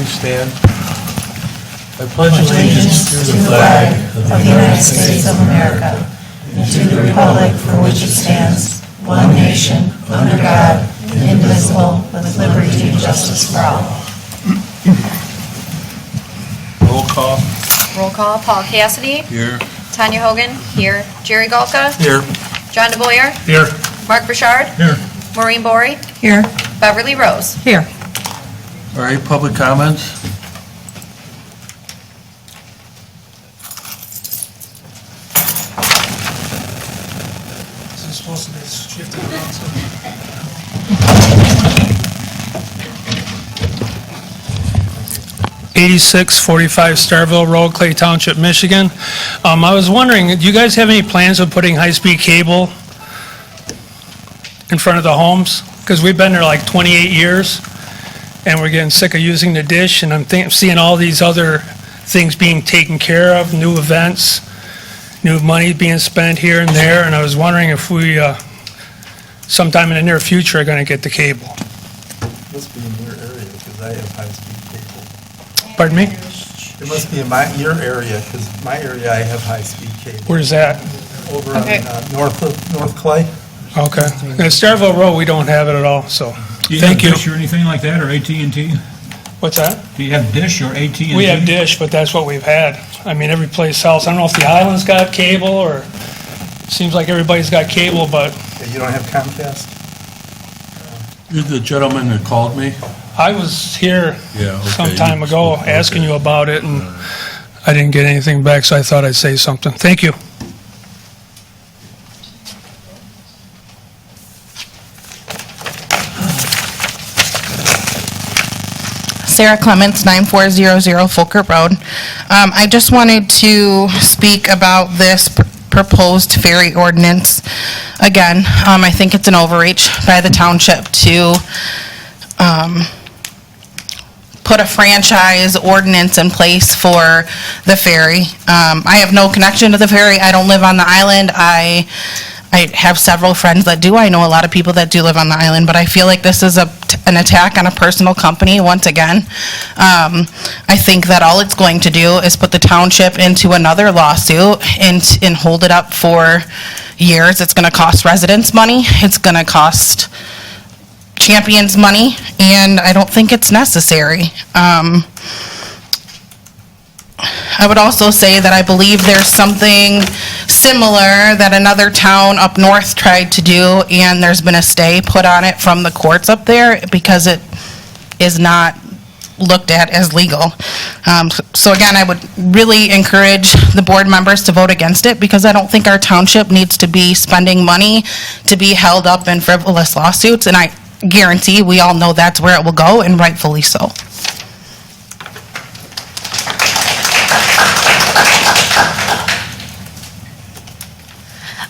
Please stand. I pledge allegiance to the flag of the United States of America and to the republic for which it stands, one nation, under God, indivisible, with liberty and justice for all. Roll call. Roll call, Paul Cassidy. Here. Tanya Hogan. Here. Jerry Golka. Here. John DeBoyer. Here. Mark Bouchard. Here. Maureen Bory. Here. Beverly Rose. Here. All right, public comments? Is this supposed to be shifted around? 8645 Starville Road, Clay Township, Michigan. I was wondering, do you guys have any plans of putting high-speed cable in front of the homes? Because we've been there like 28 years, and we're getting sick of using the dish, and I'm seeing all these other things being taken care of, new events, new money being spent here and there, and I was wondering if we, sometime in the near future, are going to get the cable. Must be in your area, because I have high-speed cable. Pardon me? It must be in your area, because my area, I have high-speed cable. Where's that? Over Okay. on North Clay. Okay. In Starville Road, we don't have it at all, so, Do you thank have you. Dish or anything like that, or AT&T? What's that? Do you have Dish or AT&T? We have Dish, but that's what we've had. I mean, every place else, I don't know if the island's got cable, or, seems like everybody's got cable, but You don't have Comcast? You're the gentleman that called me? I was here Yeah, okay. some time ago asking you about it, and I didn't get anything back, so I thought I'd say something. Thank you. Sarah Clements, 9400 Folkert Road. I just wanted to speak about this proposed ferry ordinance. Again, I think it's an overreach by the township to put a franchise ordinance in place for the ferry. I have no connection to the ferry. I don't live on the island. I have several friends that do. I know a lot of people that do live on the island, but I feel like this is an attack on a personal company once again. I think that all it's going to do is put the township into another lawsuit and hold it up for years. It's going to cost residents money. It's going to cost Champions money, and I don't think it's necessary. I would also say that I believe there's something similar that another town up north tried to do, and there's been a stay put on it from the courts up there because it is not looked at as legal. So again, I would really encourage the board members to vote against it because I don't think our township needs to be spending money to be held up in frivolous lawsuits, and I guarantee we all know that's where it will go, and rightfully so.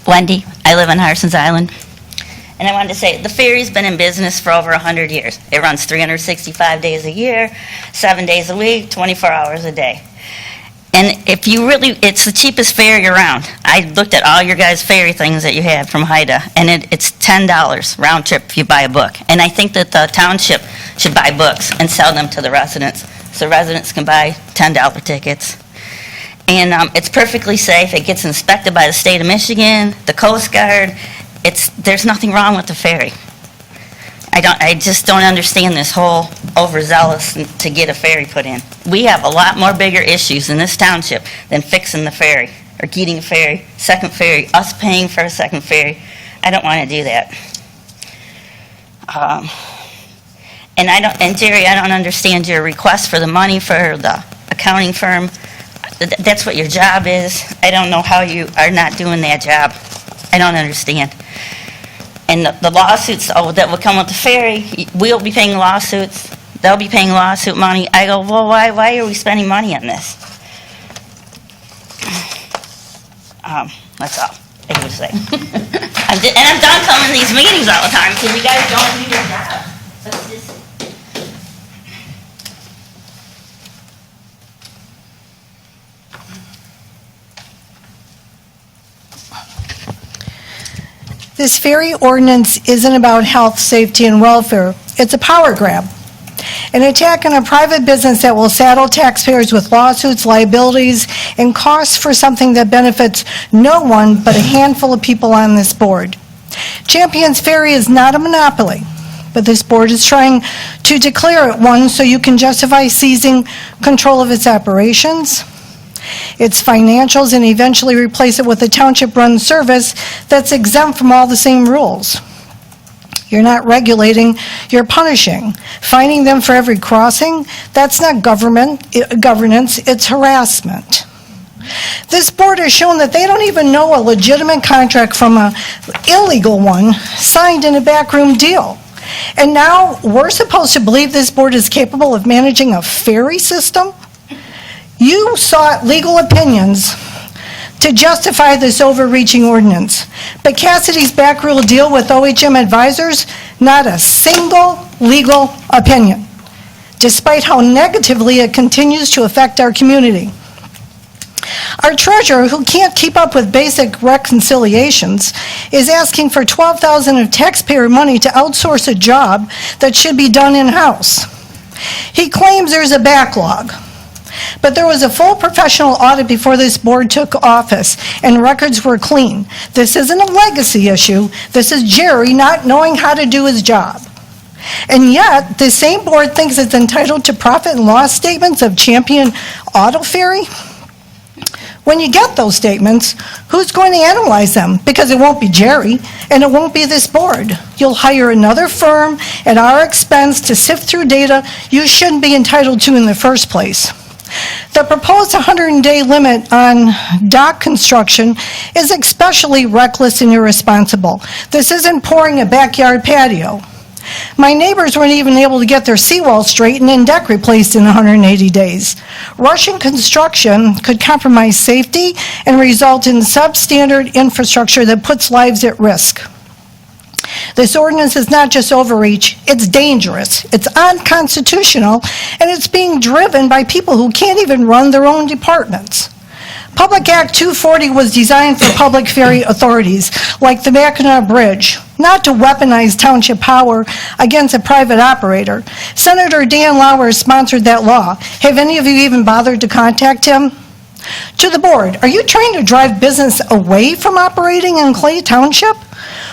Wendy, I live on Harson's Island, and I wanted to say, the ferry's been in business for over 100 years. It runs 365 days a year, 7 days a week, 24 hours a day. And if you really, it's the cheapest ferry around. I looked at all your guys' ferry things that you had from Haida, and it's $10 round trip if you buy a book. And I think that the township should buy books and sell them to the residents, so residents can buy $10 tickets. And it's perfectly safe. It gets inspected by the state of Michigan, the Coast Guard. There's nothing wrong with the ferry. I just don't understand this whole overzealous to get a ferry put in. We have a lot more bigger issues in this township than fixing the ferry, or getting a ferry, second ferry, us paying for a second ferry. I don't want to do that. And Jerry, I don't understand your request for the money for the accounting firm. That's what your job is. I don't know how you are not doing that job. I don't understand. And the lawsuits that will come with the ferry, we'll be paying lawsuits. They'll be paying lawsuit money. I go, well, why are we spending money on this? That's all I would say. And I'm done coming to these meetings all the time because you guys don't do your job. That's just... This ferry ordinance isn't about health, safety, and welfare. It's a power grab. an attack on a private business that will saddle taxpayers with lawsuits, liabilities, and costs for something that benefits no one but a handful of people on this board. Champions Ferry is not a monopoly, but this board is trying to declare it one so you can justify seizing control of its operations, its financials, and eventually replace it with a township-run service that's exempt from all the same rules. You're not regulating, you're punishing. Fining them for every crossing, that's not governance, it's harassment. This board has shown that they don't even know a legitimate contract from an illegal one signed in a backroom deal. And now we're supposed to believe this board is capable of managing a ferry system? You sought legal opinions to justify this overreaching ordinance. But Cassidy's back rule deal with OHM advisors, not a single legal opinion, despite how negatively it continues to affect our community. Our treasurer, who can't keep up with basic reconciliations, is asking for $12,000 of taxpayer money to outsource a job that should be done in-house. He claims there's a backlog, but there was a full professional audit before this board took office, and records were clean. This isn't a legacy issue. This is Jerry not knowing how to do his job. And yet, the same board thinks it's entitled to profit and loss statements of Champion Auto Ferry? When you get those statements, who's going to analyze them? Because it won't be Jerry, and it won't be this board. You'll hire another firm at our expense to sift through data you shouldn't be entitled to in the first place. The proposed 100-day limit on dock construction is especially reckless and irresponsible. This isn't pouring a backyard patio. My neighbors weren't even able to get their seawall straightened and deck replaced in 180 days. Rushing construction could compromise safety and result in substandard infrastructure that puts lives at risk. This ordinance is not just overreach, it's dangerous, it's unconstitutional, and it's being driven by people who can't even run their own departments. Public Act 240 was designed for public ferry authorities, like the Mackinac Bridge, not to weaponize township power against a private operator. Senator Dan Lauer sponsored that law. Have any of you even bothered to contact him? To the board, are you trying to drive business away from operating in Clay Township?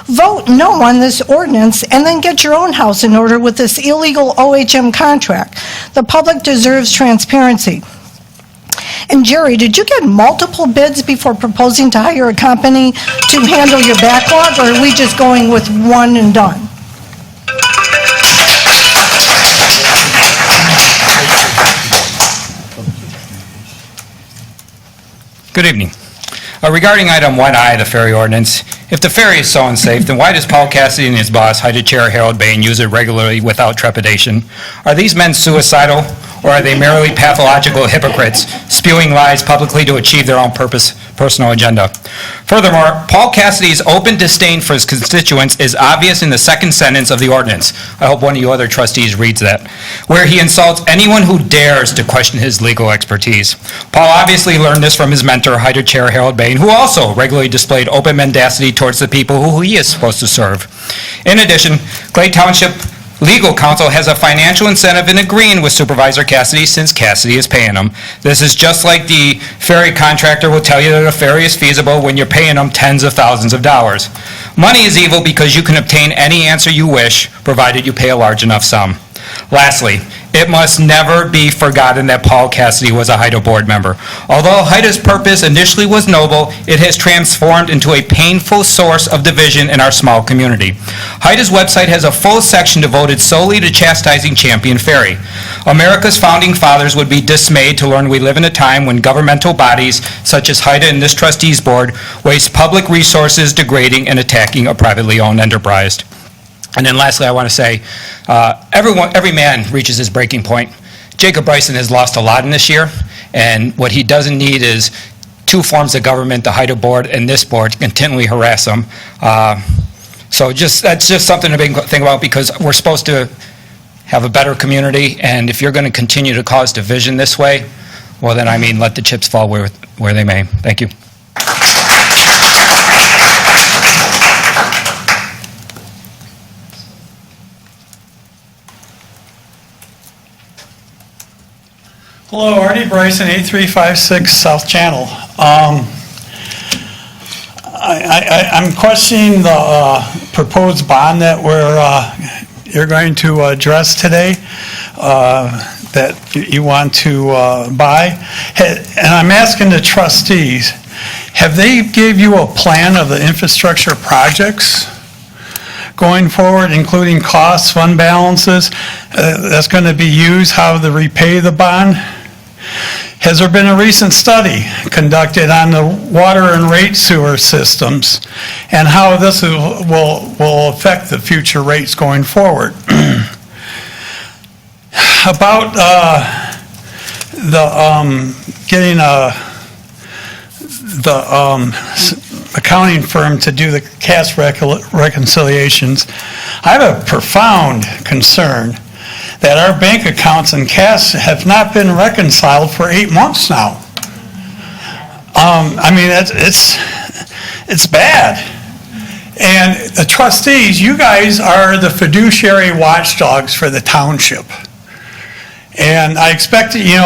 Vote no on this ordinance and then get your own house in order with this illegal OHM contract. The public deserves transparency. And Jerry, did you get multiple bids before proposing to hire a company to handle your backlog, or are we just going with one and done? Good evening. Regarding item 1I, the ferry ordinance, if the ferry is so unsafe, then why does Paul Cassidy and his boss, Hyde Chair Harold Bain, use it regularly without trepidation? Are these men suicidal, or are they merely pathological hypocrites, spewing lies publicly to achieve their own personal agenda? Furthermore, Paul Cassidy's open disdain for his constituents is obvious in the second sentence of the ordinance. I hope one of you other trustees reads that, where he insults anyone who dares to question his legal expertise. Paul obviously learned this from his mentor, Hyde Chair Harold Bain, who also regularly displayed open mendacity towards the people who he is supposed to serve. In addition, Clay Township Legal counsel has a financial incentive in agreeing with Supervisor Cassidy since Cassidy is paying him. This is just like the ferry contractor will tell you that a ferry is feasible when you're paying them tens of thousands of dollars. Money is evil because you can obtain any answer you wish, provided you pay a large enough sum. Lastly, it must never be forgotten that Paul Cassidy was a HIDA board member. Although HIDA's purpose initially was noble, it has transformed into a painful source of division in our small community. HIDA's website has a full section devoted solely to chastising Champion Ferry. America's founding fathers would be dismayed to learn we live in a time when governmental bodies, such as HIDA and this trustees board, waste public resources degrading and attacking a privately owned enterprise. And then lastly, I want to say, every man reaches his breaking point. Jacob Bryson has lost a lot in this year, and what he doesn't need is two forms of government, the HIDA board and this board, to continually harass him. So that's just something to think about, because we're supposed to have a better community, and if you're going to continue to cause division this way, well then, I mean, let the chips fall where they may. Thank you. Hello, Artie Bryson, 8356 South Channel. I'm questioning the proposed bond that you're going to address today, that you want to buy. And I'm asking the trustees, have they gave you a plan of the infrastructure projects going forward, including costs, fund balances, that's going to be used, how to repay the bond? Has there been a recent study conducted on the water and rate sewer systems and how this will affect the future rates going forward? About getting the accounting firm to do the cash reconciliations, I have a profound concern that our bank accounts and cash have not been reconciled for 8 months now. I mean, it's bad. And the trustees, you guys are the fiduciary watchdogs for the township. And I expect, I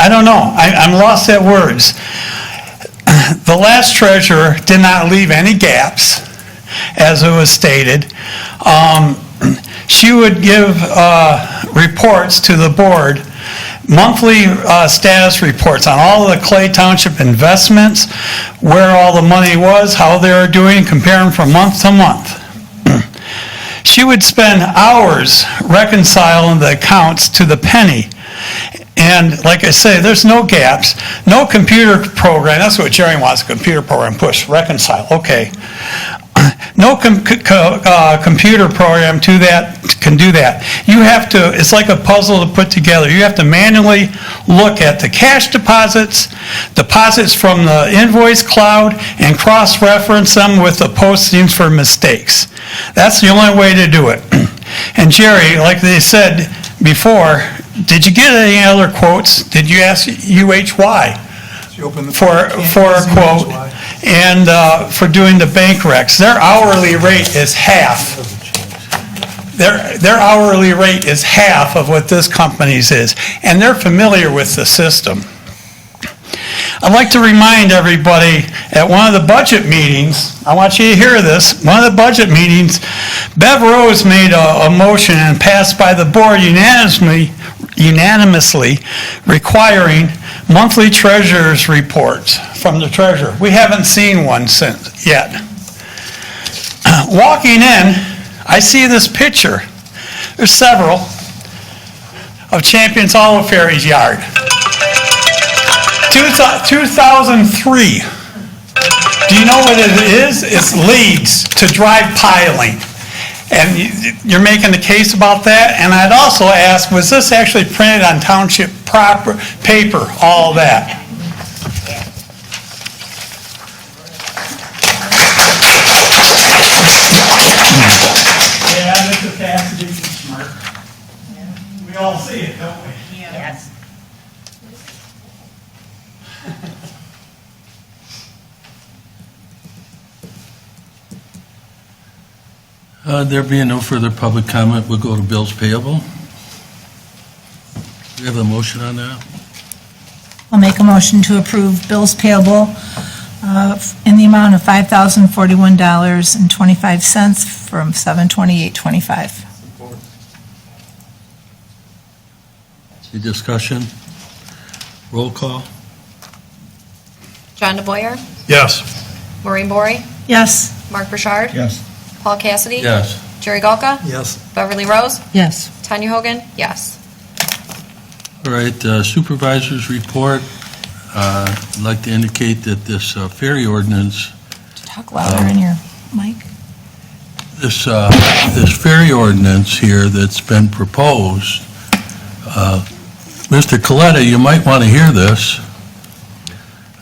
don't know, I'm lost at words. The last treasurer did not leave any gaps, as it was stated. She would give reports to the board, monthly status reports on all of the Clay Township investments, where all the money was, how they were doing, compare them from month to month. She would spend hours reconciling the accounts to the penny. And like I say, there's no gaps, no computer program. That's what Jerry wants, a computer program, push, reconcile, okay. No computer program can do that. You have to, it's like a puzzle to put together. You have to manually look at the cash deposits from the invoice cloud, and cross-reference them with the postings for mistakes. That's the only way to do it. And Jerry, like they said before, did you get any other quotes? Did you ask UHY for a quote? And for doing the bank recs, their hourly rate is half. Their hourly rate is half of what this company's is, and they're familiar with the system. I'd like to remind everybody, at one of the budget meetings, I want you to hear this, one of the budget meetings, Bev Rose made a motion and passed by the board unanimously requiring monthly treasurer's reports from the treasurer. We haven't seen one since yet. Walking in, I see this picture. There's several of Champions Olive Ferry's yard. 2003. Do you know what it is? It's leads to drive piling. And you're making the case about that? And I'd also ask, was this actually printed on township proper paper, all that? Yeah, Mr. Cassidy is smart. We all see it, don't we? Yes. There being no further public comment, we'll go to bills payable. Do we have a motion on that? I'll make a motion to approve bills payable in the amount of $5,041.25 from 7/28/25. Any discussion? Roll call? John DeBoyer, Yes. Maureen Bory, Yes. Mark Burchard, Yes. Paul Cassidy, Yes. Jerry Galka, Yes. Beverly Rose, Yes. Tanya Hogan, yes. All right, supervisor's report. I'd like to indicate that this ferry ordinance, Talk louder in your mic. this ferry ordinance here that's been proposed, Mr. Coletta, you might want to hear this.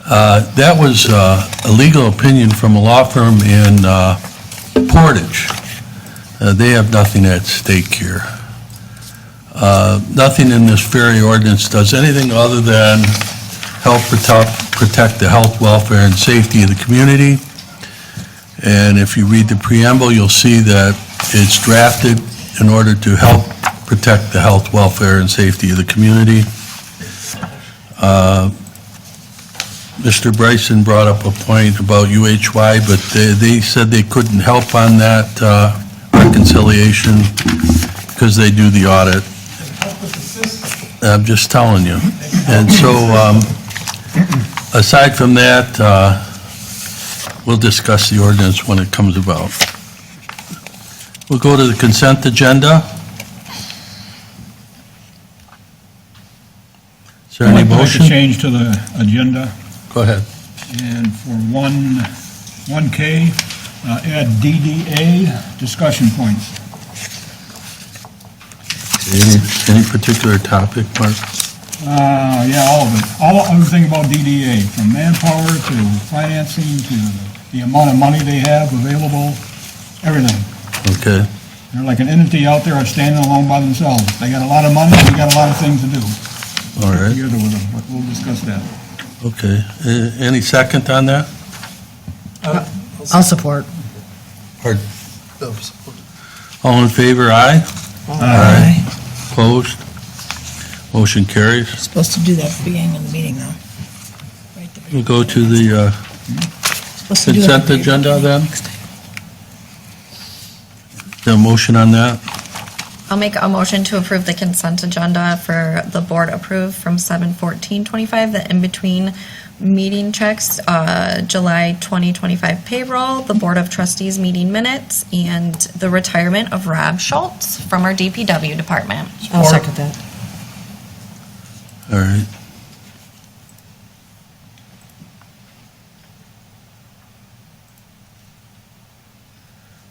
That was a legal opinion from a law firm in Portage. They have nothing at stake here. Nothing in this ferry ordinance does anything other than help protect the health, welfare, and safety of the community. And if you read the preamble, you'll see that it's drafted in order to help protect the health, welfare, and safety of the community. Mr. Bryson brought up a point about UHY, but they said they couldn't help on that reconciliation because they do the audit. I'm just telling you. And so, aside from that, we'll discuss the ordinance when it comes about. We'll go to the consent agenda. Is there any I'd like to motion? change to the agenda, Go ahead. and for 1K, add DDA, discussion points. Any particular topic, Mark? Yeah, all of it. Everything about DDA, from manpower to financing to the amount of money they have available, everything. Okay. They're like an entity out there standing alone by themselves. They got a lot of money, they got a lot of things to do. All right. Together with them, but we'll discuss that. Okay. Any second on that? I'll support. Pardon? Bill, support. All in favor, aye? Aye. Opposed? Motion carries. Supposed to do that at the beginning of the meeting, though. Right there. We'll go to the Supposed to do it at consent the agenda then? next time. The motion on that? I'll make a motion to approve the consent agenda for the board approved from 7/14/25, the in-between meeting checks, July 2025 payroll, the Board of Trustees meeting minutes, and the retirement of Rob Schultz from our DPW department. I'll second that. All right.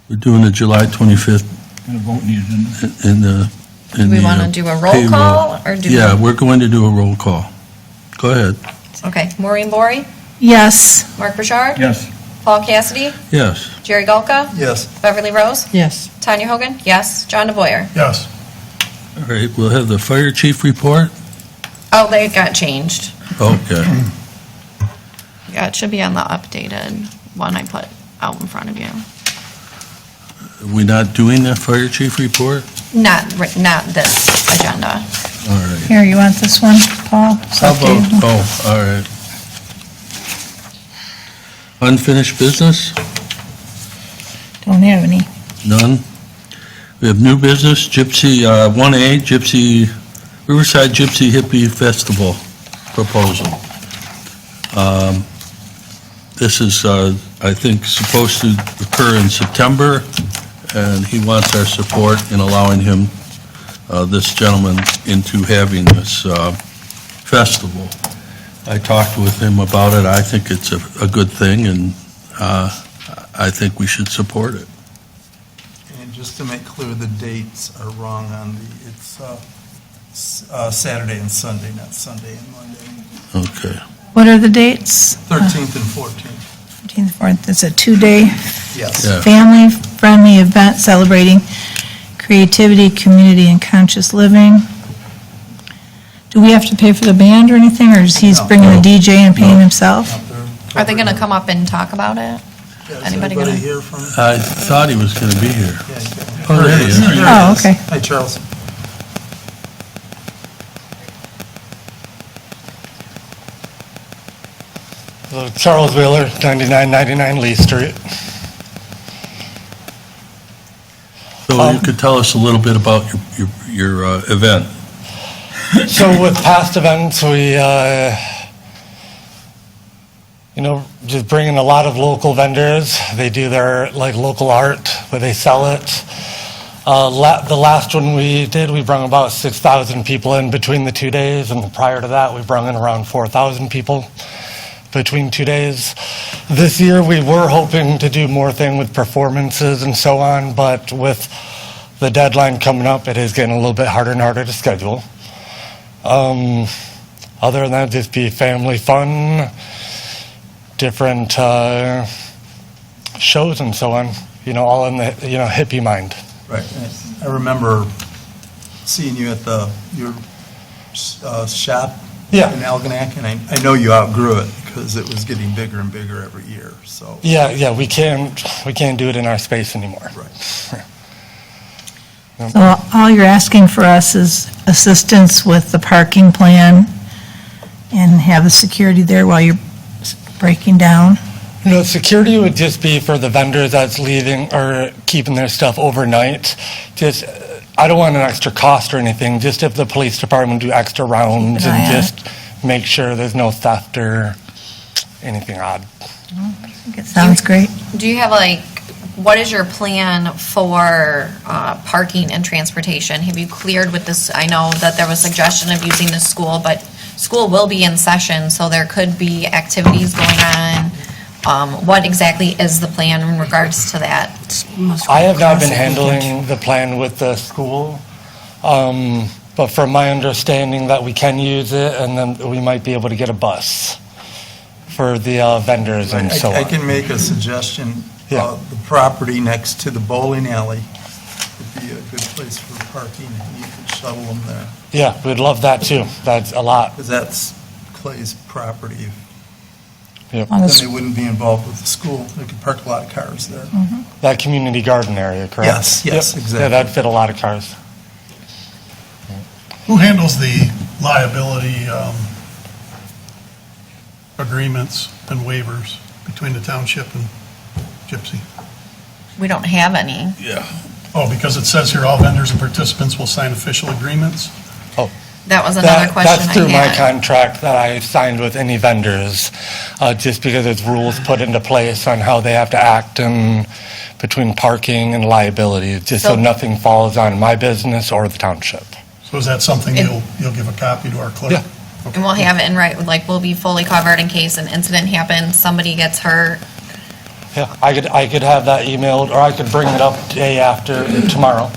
We're doing the July 25th Got a vote in the agenda. in the. Do we want to do a roll payroll. call, or do we? Yeah, we're going to do a roll call. Go ahead. Okay, Maureen Bory, Yes. Mark Bouchard, Yes. Paul Cassidy, Yes. Jerry Golka, Yes. Beverly Rose, Yes. Tanya Hogan, yes, John DeBoyer. Yes. All right, we'll have the fire chief report. Oh, they got changed. Okay. Yeah, it should be on the updated one I put out in front of you. Are we not doing the fire chief report? Not this agenda. All right. Here, you want this one, Paul? It's How up to you. about, all right. Unfinished business? Don't have any. None. We have new business, Gypsy, 1A, Gypsy, Riverside Gypsy Hippie Festival proposal. This is, I think, supposed to occur in September, and he wants our support in allowing him, this gentleman, into having this festival. I talked with him about it. I think it's a good thing, and I think we should support it. And just to make clear, the dates are wrong on it's Saturday and Sunday, not Sunday and Monday. Okay. What are the dates? 13th and 14th. 14th, 14th. It's a two-day Yes. Yeah. family-friendly event celebrating creativity, community, and conscious living. Do we have to pay for the band or anything, or is he No. bringing a DJ and paying himself? Out there. Are they going to come up and talk about it? Yeah, is Anybody anybody gonna- here from? I thought he was going to be here. Yeah, you can- Oh, there he is. Here Oh, is. okay. Hi, Charles. Charles Wheeler, 9999 Lee Street. So you could tell us a little bit about your event. So with past events, we, just bring in a lot of local vendors. They do their local art, but they sell it. The last one we did, we brought about 6,000 people in between the 2 days, and prior to that, we brought in around 4,000 people between 2 days. This year, we were hoping to do more thing with performances and so on, but with the deadline coming up, it is getting a little bit harder and harder to schedule. Other than that, just be family fun, different shows and so on, all in the, hippie mind. Right. I remember seeing you at your shop Yeah. in Algonac, and I know you outgrew it because it was getting bigger and bigger every year, so. Yeah, we can't do it in our space anymore. Right. So all you're asking for us is assistance with the parking plan and have the security there while you're breaking down? No, security would just be for the vendors that's leaving or keeping their stuff overnight. Just, I don't want an extra cost or anything, just if the police department do extra rounds Keep an eye and on just make sure there's no theft or anything odd. I think it sounds great. Do you have what is your plan for parking and transportation? Have you cleared with this? I know that there was suggestion of using the school, but school will be in session, so there could be activities going on. What exactly is the plan in regards to that? I have not been handling the plan with the school, but from my understanding that we can use it, and then we might be able to get a bus for the vendors and so on. I can make a suggestion. Yeah. The property next to the bowling alley would be a good place for parking, and you could shuttle them there, Yeah, we'd love that too. That's a lot. because that's Clay's property. Yep. On Then the they wouldn't be involved with the school. They could park a lot of cars there. That community garden area, correct? Yes, yes, Yep. exactly. Yeah, that'd fit a lot of cars. Who handles the liability agreements and waivers between the township and Gypsy? We don't have any. Yeah. Oh, because it says here all vendors and participants will sign official agreements? That was another question That's through my I had. contract that I signed with any vendors, just because there's rules put into place on how they have to act in between parking and liability, just so So- nothing falls on my business or the township. So is that something It- you'll give a copy to our clerk? Yeah. And we'll have it in we'll be fully covered in case an incident happens, somebody gets hurt. Yeah, I could have that emailed, or I could bring it up day after tomorrow.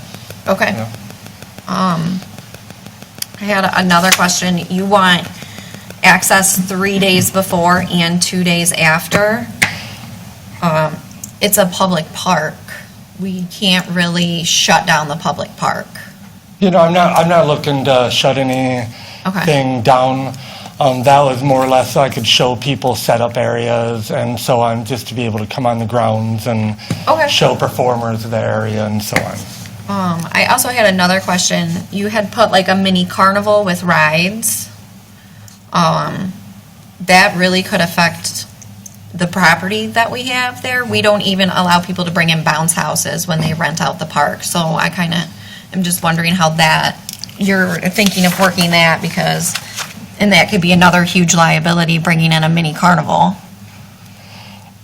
Okay. Yeah. I had another question. You want access 3 days before and 2 days after. It's a public park. We can't really shut down the public park. You know, I'm not looking to shut anything down. That was more or less so I could show people setup areas and so on, just to be able to come on the grounds and Okay. show performers the area and so on. I also had another question. You had put a mini carnival with rides. That really could affect the property that we have there. We don't even allow people to bring in bounce houses when they rent out the park. So I kind of am just wondering how you're thinking of working that and that could be another huge liability, bringing in a mini carnival.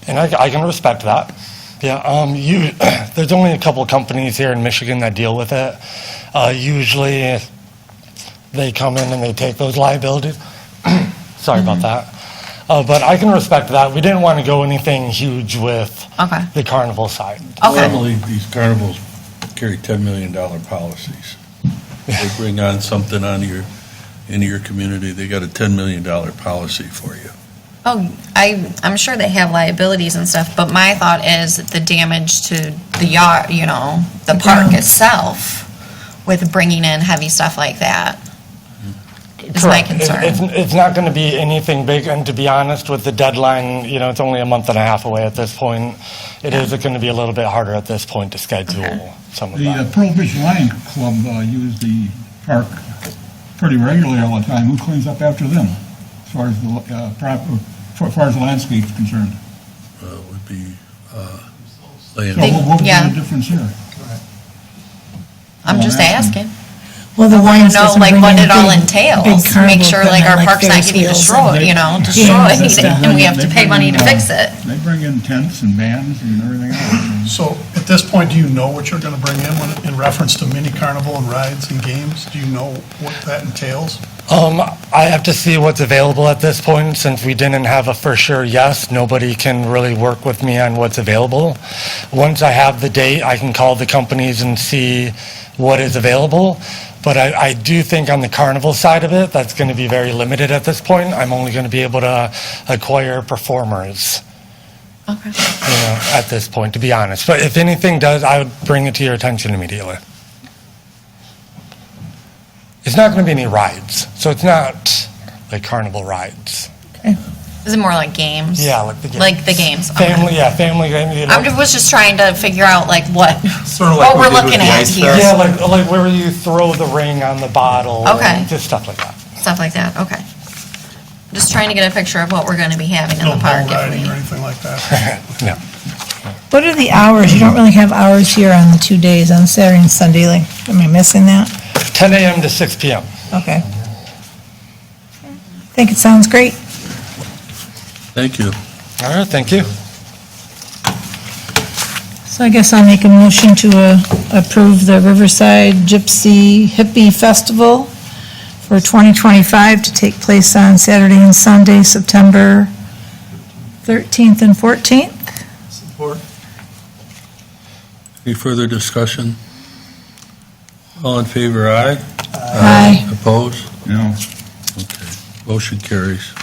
And I can respect that. Yeah, there's only a couple of companies here in Michigan that deal with it. Usually, they come in and they take those liabilities. Sorry about that. But I can respect that. We didn't want to go anything huge with Okay. the carnival side. Okay. Normally, these carnivals carry $10 million policies. They bring on something into your community, they got a $10 million policy for you. Oh, I'm sure they have liabilities and stuff, but my thought is the damage to the yard, the park itself with bringing in heavy stuff like that is my Correct. concern. It's not going to be anything big, and to be honest, with the deadline, it's only a month and a half away at this point. It is going to be a little bit harder at this point to schedule some of The that. Pearl Beach Lion Club use the park pretty regularly all the time. Who cleans up after them, as far as the landscape is concerned? Would be land. So what would be yeah. the difference here? I'm just asking. Well, the I want wines to know doesn't bring what in it all big entails. carnival Make sure equipment our like park's not Ferris getting wheels destroyed, and destroyed, and and we have to pay money to fix it. They bring in tents and bands and everything else. So at this point, do you know what you're going to bring in reference to mini carnival and rides and games? Do you know what that entails? I have to see what's available at this point. Since we didn't have a for sure yes, nobody can really work with me on what's available. Once I have the date, I can call the companies and see what is available. But I do think on the carnival side of it, that's going to be very limited at this point. I'm only going to be able to acquire performers. Okay. At this point, to be honest. But if anything does, I would bring it to your attention immediately. It's not going to be any rides, so it's not like carnival rides. Is it more like games? Yeah, like the games. Like the games. Okay. Family game, you know. I was just trying to figure out like what Sort of like what we we're did with looking the at Ice here. Fest. Yeah, like where you throw the ring on the bottle. Okay. And just stuff like that. Stuff like that. Okay. Just trying to get a picture of what we're going to be having in No the bull park. riding or anything like that? No. What are the hours? You don't really have hours here on the 2 days, on Saturday and Sunday, like, am I missing that? 10 a.m. to 6 p.m. Okay. I think it sounds great. Thank you. All right, thank you. So I guess I'll make a motion to approve the Riverside Gypsy Hippie Festival for 2025 to take place on Saturday and Sunday, September 13th and 14th. Support. Any further discussion? All in favor, aye? Aye. Opposed? No. Okay, motion carries.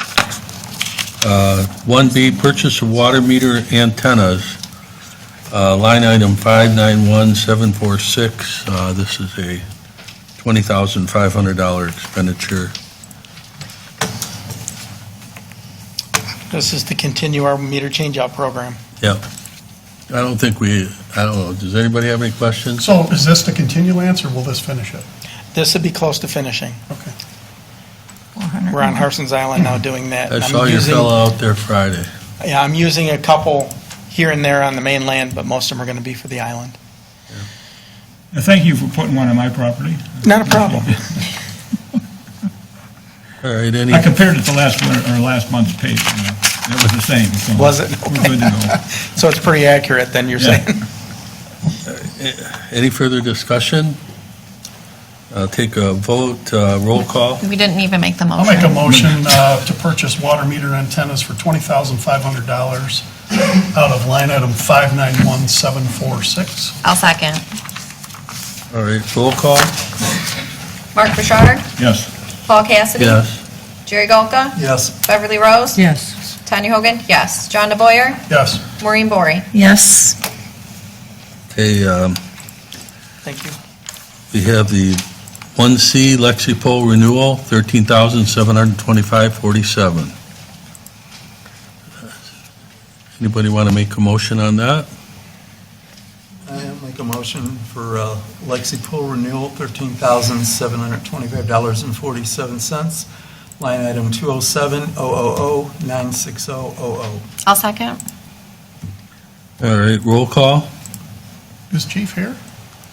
1B, purchase of water meter antennas, line item 591746. This is a $20,500 expenditure. This is to continue our meter change-out program. Yep. I don't know, does anybody have any questions? So is this to continue, Lance, or will this finish it? This would be close to finishing. Okay. 400. We're on Harson's Island now doing that. I I'm saw your using- fellow out there Friday. Yeah, I'm using a couple here and there on the mainland, but most of them are going to be for the island. Thank you for putting one on my property. Not a problem. All right, any, I compared it to last month's page, you know. It was the same. So Was it? We're good to go. So it's pretty accurate then, you're Yeah. saying? any further discussion? I'll take a vote, roll call. We didn't even make the I'll motion. make a motion to purchase water meter antennas for $20,500 out of line item 591746. I'll second. All right, roll call? Mark Bouchard, Yes. Paul Cassidy. Yes. Jerry Golka, Yes. Beverly Rose. Yes. Tanya Hogan, yes. John DeBoyer, Yes. Maureen Bory. Yes. Okay, Thank you. we have the 1C Lexipol renewal, $13,725.47. Anybody want to make a motion on that? I make a motion for Lexipol renewal, $13,725.47. Line item 207-000-96000. I'll second. All right, roll call? Is Chief here?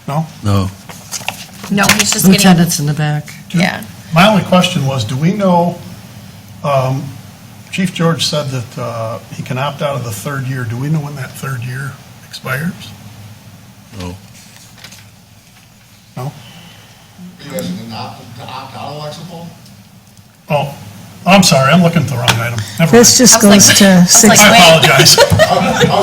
No? No. No, he's just getting, Lieutenant's in the back. yeah. My only question was, do we know, Chief George said that he can opt out of the third year. Do we know when that third year expires? No. No? You guys did not opt out of Lexipol? Oh, I'm sorry, I'm looking at the wrong item. Never This mind. just I was like- goes to I was six. like, I wait. apologize. I was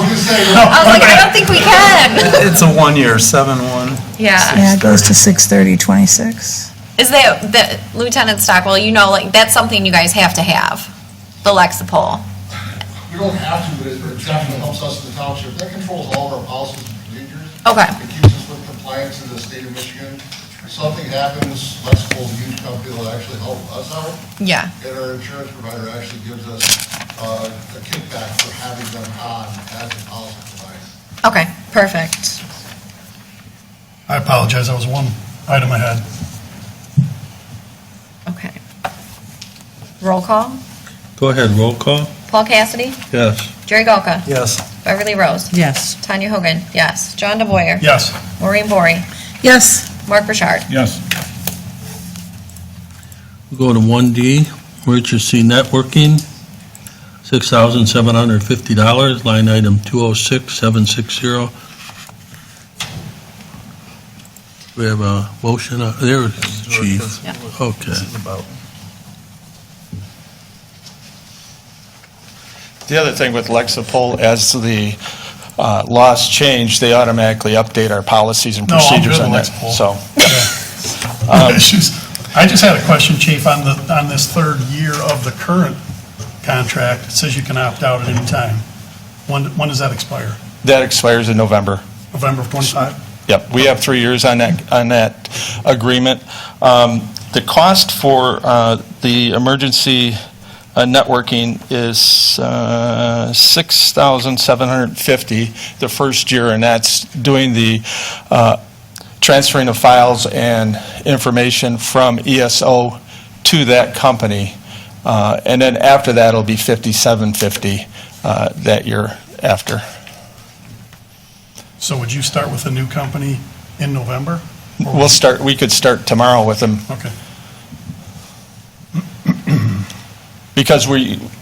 gonna say, I was like, I don't think we can. It's a 1 year, 7/1. Yeah. Yeah, it goes to 6/30/26. Is that, Lieutenant Stockwell, you know, like, that's something you guys have to have, the Lexipol. we don't have to, but it definitely helps us in the township. That controls all of our policies and procedures. Okay. It keeps us with compliance in the state of Michigan. If something happens, Lexipol's a huge company that'll actually help us out. Yeah. And our insurance provider actually gives us a kickback for having them on as a policy provider. Okay, perfect. I apologize, that was one item ahead. Okay. Roll call. Go ahead, roll call? Paul Cassidy, Yes. Jerry Golka, Yes. Beverly Rose, Yes. Tanya Hogan, yes. John DeBoyer, Yes. Maureen Bory, Yes. Mark Bouchard. Yes. We'll go to 1D, emergency networking, $6,750, line item 206760. We have a motion, there, Chief. Yeah. Okay. This is about. The other thing with Lexipol, as the laws change, they automatically update our policies and No, I'm procedures good on with that. Lexipol. So, Issues. I just had a question, Chief, on this third year of the current contract. It says you can opt out at any time. When does that expire? that expires in November. November of '25? Yep, we have 3 years on that agreement. The cost for the emergency networking is $6,750 the first year, and that's doing the transferring of files and information from ESO to that company. And then after that, it'll be $5,750 that year after. So would you start with a new company in November? We could start tomorrow with them. Okay. Because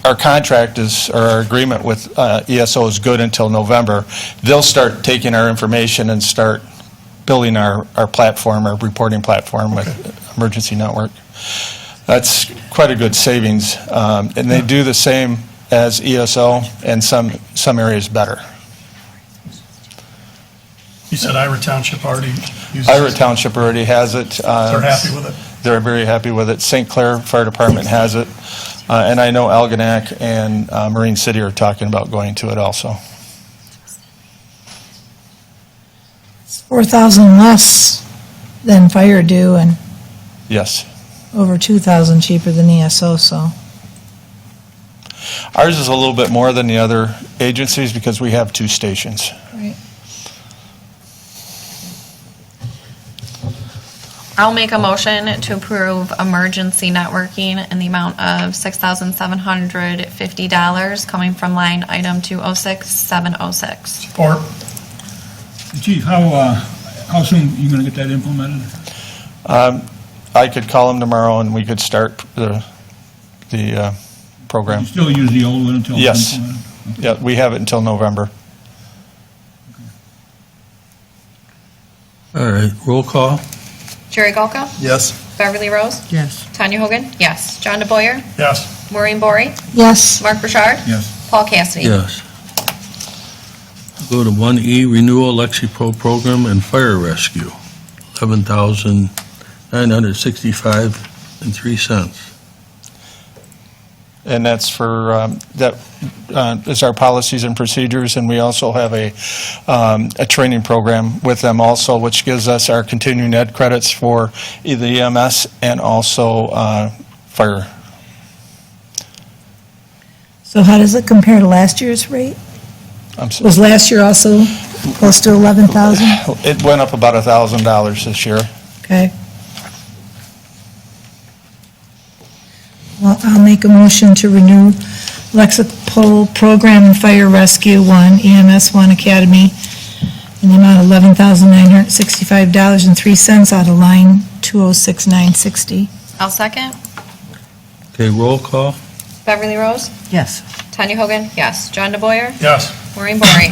our contract is, or our agreement with ESO is good until November. They'll start taking our information and start building our platform, our reporting platform with Emergency Network. That's quite a good savings. And they do the same as ESO and some areas better. You said Ira Township already uses Ira Township already has it. They're happy with it? They're very happy with it. St. Clair Fire Department has it. And I know Algonac and Marine City are talking about going to it also. It's 4,000 less than fire do and Yes. over 2,000 cheaper than ESO, so. Ours is a little bit more than the other agencies because we have 2 stations. Right. I'll make a motion to approve emergency networking in the amount of $6,750 coming from line item 206706. Support. Chief, how soon are you going to get that implemented? I could call them tomorrow and we could start the program. You still use the old one until? Yes. it's implemented? Okay. Yeah, we have it until November. All right, roll call? Jerry Golka? Yes. Beverly Rose? Yes. Tanya Hogan? Yes. John DeBoyer? Yes. Maureen Bory? Yes. Mark Burchard? Yes. Paul Cassidy? Yes. Go to 1E, renewal Lexipol program and fire rescue, $11,965.03. And that's for, that is our policies and procedures, and we also have a training program with them also, which gives us our continuing ed credits for either EMS and also fire. So how does it compare to last year's rate? I'm s- Was last year also close to 11,000? It went up about $1,000 this year. Okay. Well, I'll make a motion to renew Lexipol Program and Fire Rescue 1, EMS 1 Academy, in the amount of $11,965.03 out of line 206960. I'll second. Okay, roll call? Beverly Rose? Yes. Tanya Hogan? Yes. John DeBoyer? Yes. Maureen Bory?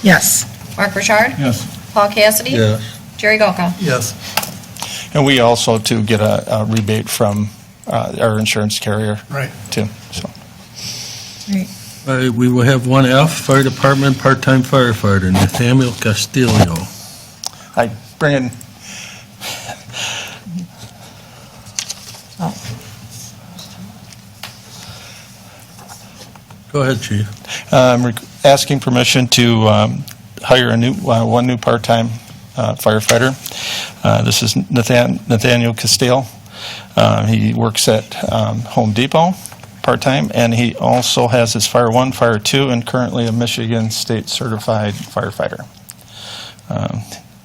Yes. Mark Burchard? Yes. Paul Cassidy? Yes. Jerry Golka? Yes. And we also, too, get a rebate from our insurance carrier, Right. too, so. Right. All right, we will have 1F, fire department, part-time firefighter, Nathaniel Castillo. I bring in, Go ahead, chief. asking permission to hire one new part-time firefighter. This is Nathaniel Castillo. He works at Home Depot part-time, and he also has his Fire 1, Fire 2, and currently a Michigan State certified firefighter.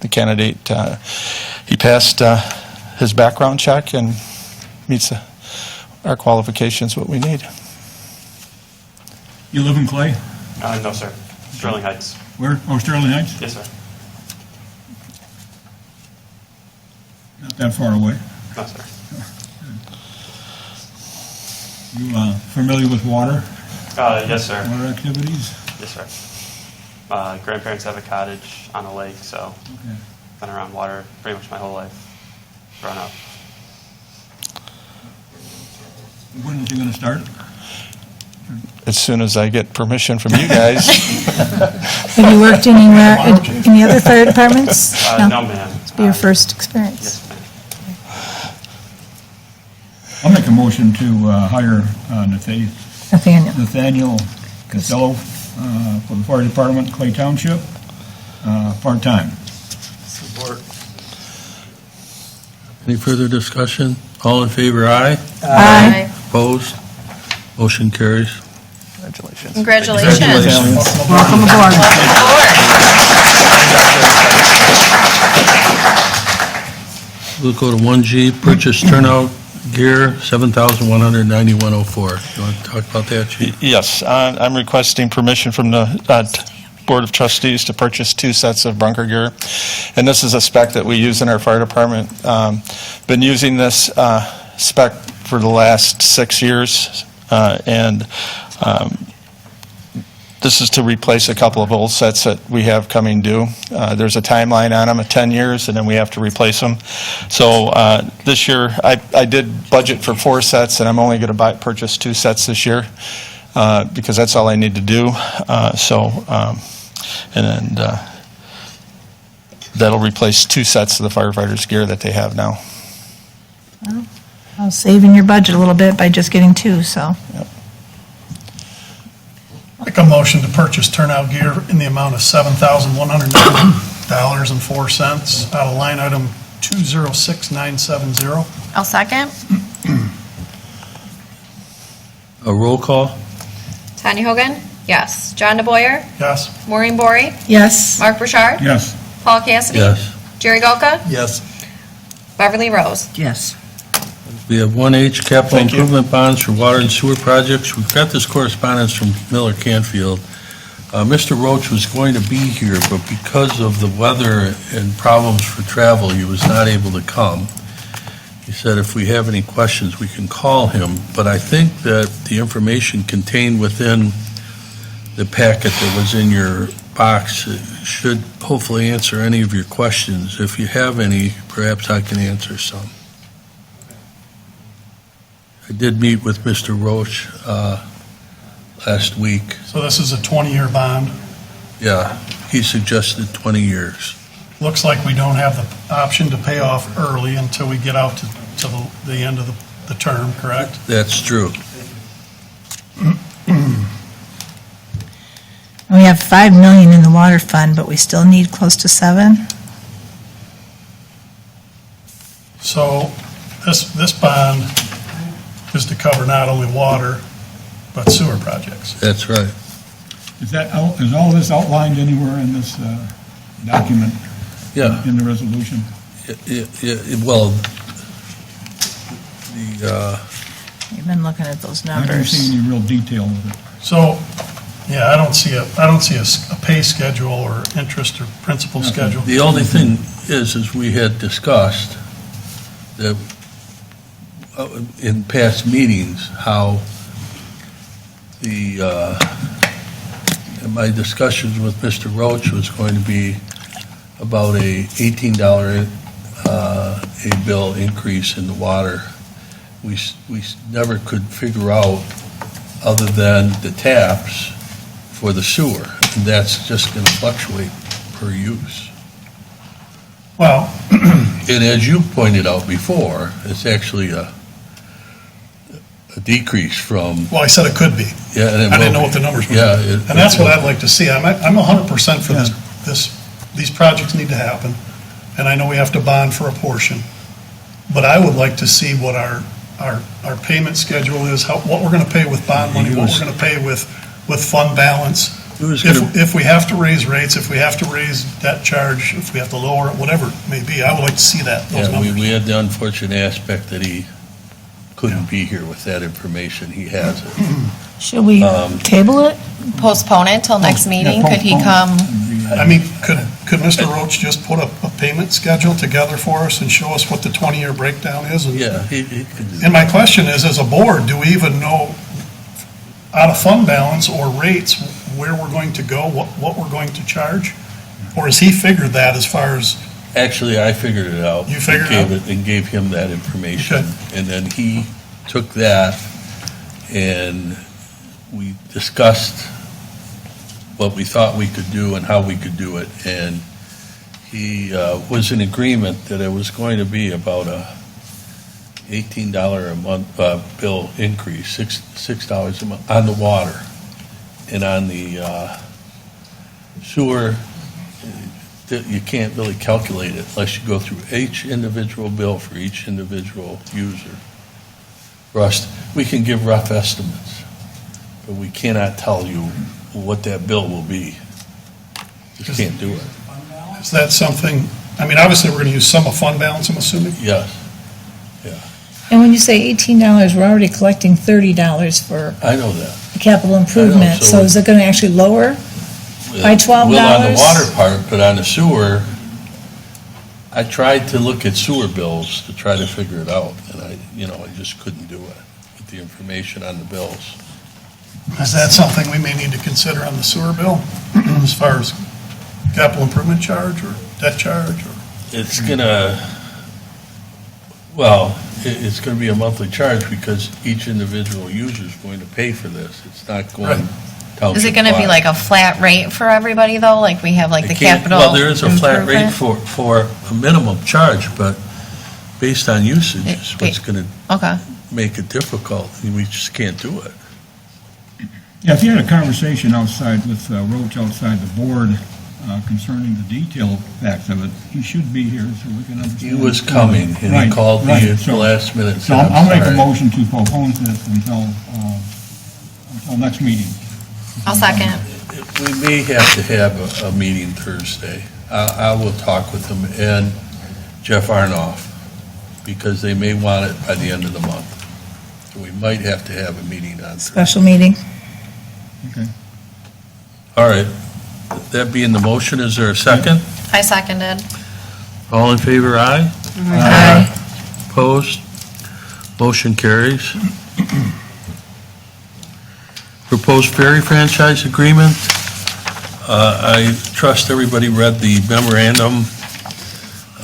The candidate, he passed his background check and meets our qualifications, what we need. You live in Clay? No, sir. Sterling Heights. Where? Oh, Sterling Heights? Yes, sir. Not that far away. No, sir. You familiar with water? Yes, sir. Water activities? Yes, sir. My grandparents have a cottage on a lake, so Okay. been around water pretty much my whole life, growing up. When is he going to start? As soon as I get permission from you guys. Have you worked anywhere, any other fire departments? No, ma'am. It's be your first experience. Yes, ma'am. I'll make a motion to hire Nathaniel Castillo for the fire department, Clay Township, part-time. Support. Any further discussion? All in favor, aye? Aye. Opposed? Motion carries. Congratulations. Congratulations. Welcome aboard. We'll go to 1G, purchase turnout gear, $7,191.04. You want to talk about that, Chief? Yes, I'm requesting permission from the Board of Trustees to purchase 2 sets of bunker gear. And this is a spec that we use in our fire department. Been using this spec for the last 6 years. And this is to replace a couple of old sets that we have coming due. There's a timeline on them of 10 years, and then we have to replace them. So this year, I did budget for 4 sets, and I'm only going to purchase 2 sets this year because that's all I need to do. And then that'll replace 2 sets of the firefighters' gear that they have now. Well, saving your budget a little bit by just getting 2, so. Yep. Make a motion to purchase turnout gear in the amount of $7,190.04 out of line item 206970. I'll second. A roll call? Tanya Hogan? Yes. John DeBoyer? Yes. Maureen Bory? Yes. Mark Burchard? Yes. Paul Cassidy? Yes. Jerry Golka? Yes. Beverly Rose? Yes. We have 1H, capital Thank you. improvement bonds for water and sewer projects. We've got this correspondence from Miller Canfield. Mr. Roach was going to be here, but because of the weather and problems for travel, he was not able to come. He said if we have any questions, we can call him, but I think that the information contained within the packet that was in your box should hopefully answer any of your questions. If you have any, perhaps I can answer some. I did meet with Mr. Roach last week. So this is a 20-year bond. Yeah, he suggested 20 years. Looks like we don't have the option to pay off early until we get out to the end of the term, correct? That's true. We have $5 million in the water fund, but we still need close to 7. So this bond is to cover not only water, but sewer projects. That's right. Is all this outlined anywhere in this document? Yeah. In the resolution? Well, You've been looking at those I haven't numbers. seen any real detail of it. So, yeah, I don't see a pay schedule or interest or principal schedule. the only thing is we had discussed that in past meetings, how my discussions with Mr. Roach was going to be about a $18 a bill increase in the water. We never could figure out, other than the taps, for the sewer, and that's just going to fluctuate per use. Well, And as you pointed out before, it's actually a decrease from, well, I said it could be. yeah. And it I didn't will know be. what the numbers were. Yeah. And that's what I'd like to see. I'm 100% for these projects need to happen, and I know we have to bond for a portion, but I would like to see what our payment schedule is, what we're going to pay with bond money, what we're going to pay with fund balance. If we have to raise rates, if we have to raise debt charge, if we have to lower it, whatever it may be, I would like to see those Yeah, numbers. we had the unfortunate aspect that he couldn't be here with that information. He has it. Should we table it? Postpone it till next meeting? Could he come? I mean, could Mr. Roach just put a payment schedule together for us and show us what the 20-year breakdown is? Yeah, he could do that. And my question is, as a board, do we even know out of fund balance or rates where we're going to go, what we're going to charge? Or has he figured that as far as? Actually, I figured it out. You figured it out? And gave him that information. Okay. And then he took that, and we discussed what we thought we could do and how we could do it. And he was in agreement that it was going to be about a $18 a month bill increase, $6 a month on the water. And on the sewer, you can't really calculate it unless you go through each individual bill for each individual user. Russ, we can give rough estimates. but we cannot tell you what that bill will be. Just can't do it. Is that something, I mean, obviously, we're going to use some of fund balance, I'm assuming? Yes. And when you say $18, we're already collecting $30 for I know that. capital improvement. so- So is it going to actually lower by $12? Well, on the water part, but on the sewer, I tried to look at sewer bills to try to figure it out, and I just couldn't do it with the information on the bills. Is that something we may need to consider on the sewer bill, as far as capital improvement charge or debt charge? Or It's gonna, well, it's gonna be a monthly charge because each individual user is going to pay for this. It's not going township-wide. Is it going to be like a flat rate for everybody, though? Like we have like the It can't- capital Well, there is a flat rate improvement? for a minimum charge, but based on usage is what's gonna Okay. make it difficult. We just can't do it. Yeah, if you had a conversation outside with Roach outside the board concerning the detailed facts of it, he should be here so we can understand. He was coming, and he Right, called me right. at the last minute. and So said, I'll make a sorry. motion to postpone this until next meeting. I'll second. We may have to have a meeting Thursday. I will talk with him and Jeff Arnoff, because they may want it by the end of the month. So we might have to have a meeting on Thursday. Special meeting. Okay. All right. That being the motion, is there a second? I seconded. All in favor, aye? Aye. Opposed? Motion carries. Proposed Ferry franchise agreement. I trust everybody read the memorandum,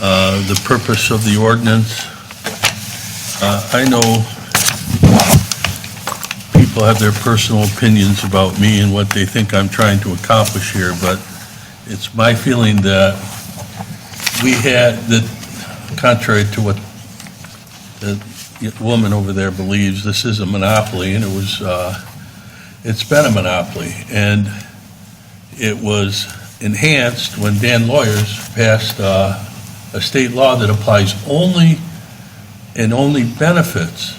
the purpose of the ordinance. I know people have their personal opinions about me and what they think I'm trying to accomplish here, but it's my feeling that we had, that contrary to what the woman over there believes, this is a monopoly, and it's been a monopoly, and it was enhanced when Dan Lawyers passed a state law that applies only and only benefits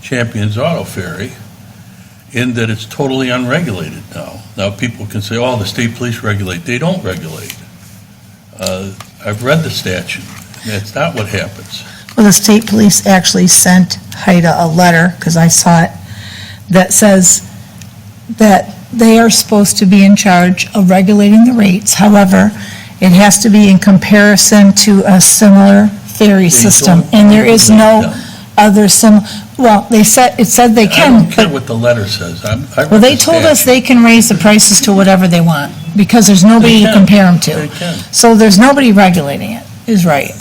Champion's Auto Ferry, in that it's totally unregulated now. Now, people can say, oh, the state police regulate. They don't regulate. I've read the statute, and that's not what happens. Well, the state police actually sent Haida a letter, because I saw it, that says that they are supposed to be in charge of regulating the rates. However, it has to be in comparison to a similar ferry system, and there is no other well, it said they I can, don't care but, what the letter says. I read well, they the told us statute. they can raise the prices to whatever they want, because there's nobody They to can. compare them They to. can. So there's nobody regulating it, is right.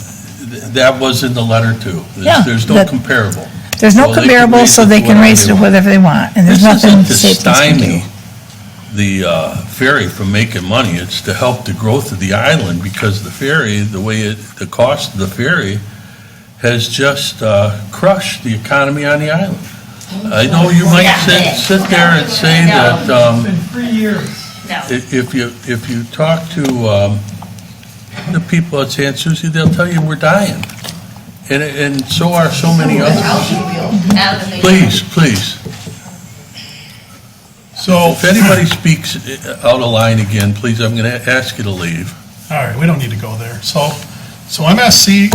That was in the letter, too. Yeah, There's no that- comparable. There's no So they can comparable, raise so it to they can raise it to whatever they want. whatever they want, and there's nothing the This state isn't to police can do. stymie the ferry from making money. It's to help the growth of the island, because the ferry, the cost of the ferry has just crushed the economy on the island. I know you might sit there and say that if you talk to the people at San Souci, they'll tell you we're dying. And so are so many others. Please. So, If anybody speaks out of line again, please, I'm going to ask you to leave. all right, we don't need to go there. So MSC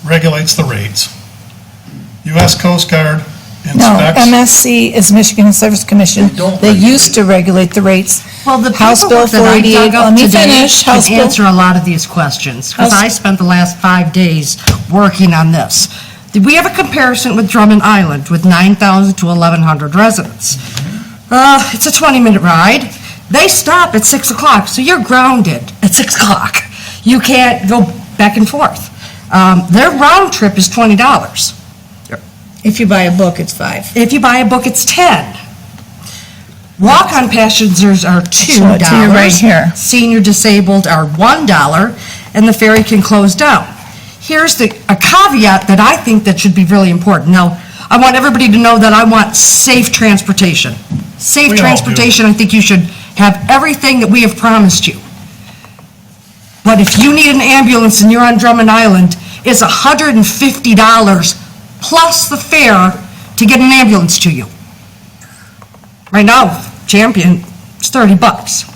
regulates the rates. U.S. Coast Guard No, inspects. MSC is Michigan Service Commission. They used to regulate the rates. Well, the House Bill paperwork that I 488, dug up let me today finish. House can Bill, answer a lot of these questions, because House- I spent the last 5 days working on this. We have a comparison with Drummond Island, with 9,000 to 1,100 residents. It's a 20-minute ride. They stop at 6 o'clock, so you're grounded at 6 o'clock. You can't go back and forth. Their round trip is $20. if you buy a book, it's $5. If you buy a book, it's 10. Walk-on passengers are $2. Show it to you right here. Senior disabled are $1, and the ferry can close down. Here's a caveat that I think that should be really important. Now, I want everybody to know that I want safe transportation. Safe We all do. transportation, I think you should have everything that we have promised you. But if you need an ambulance and you're on Drummond Island, it's $150 plus the fare to get an ambulance to you. Right now, Champion is $30.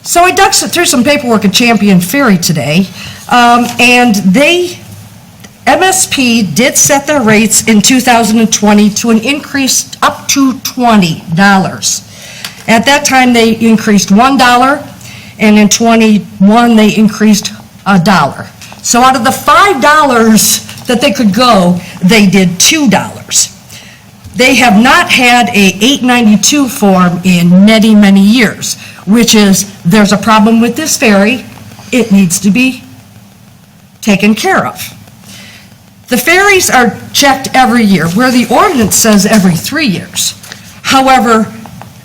So I dug through some paperwork at Champion Ferry today, and MSP did set their rates in 2020 to an increase up to $20. At that time, they increased $1, and in '21, they increased $1. So out of the $5 that they could go, they did $2. They have not had a 892 form in many, many years, which is, there's a problem with this ferry, it needs to be taken care of. The ferries are checked every year, where the ordinance says every 3 years. However,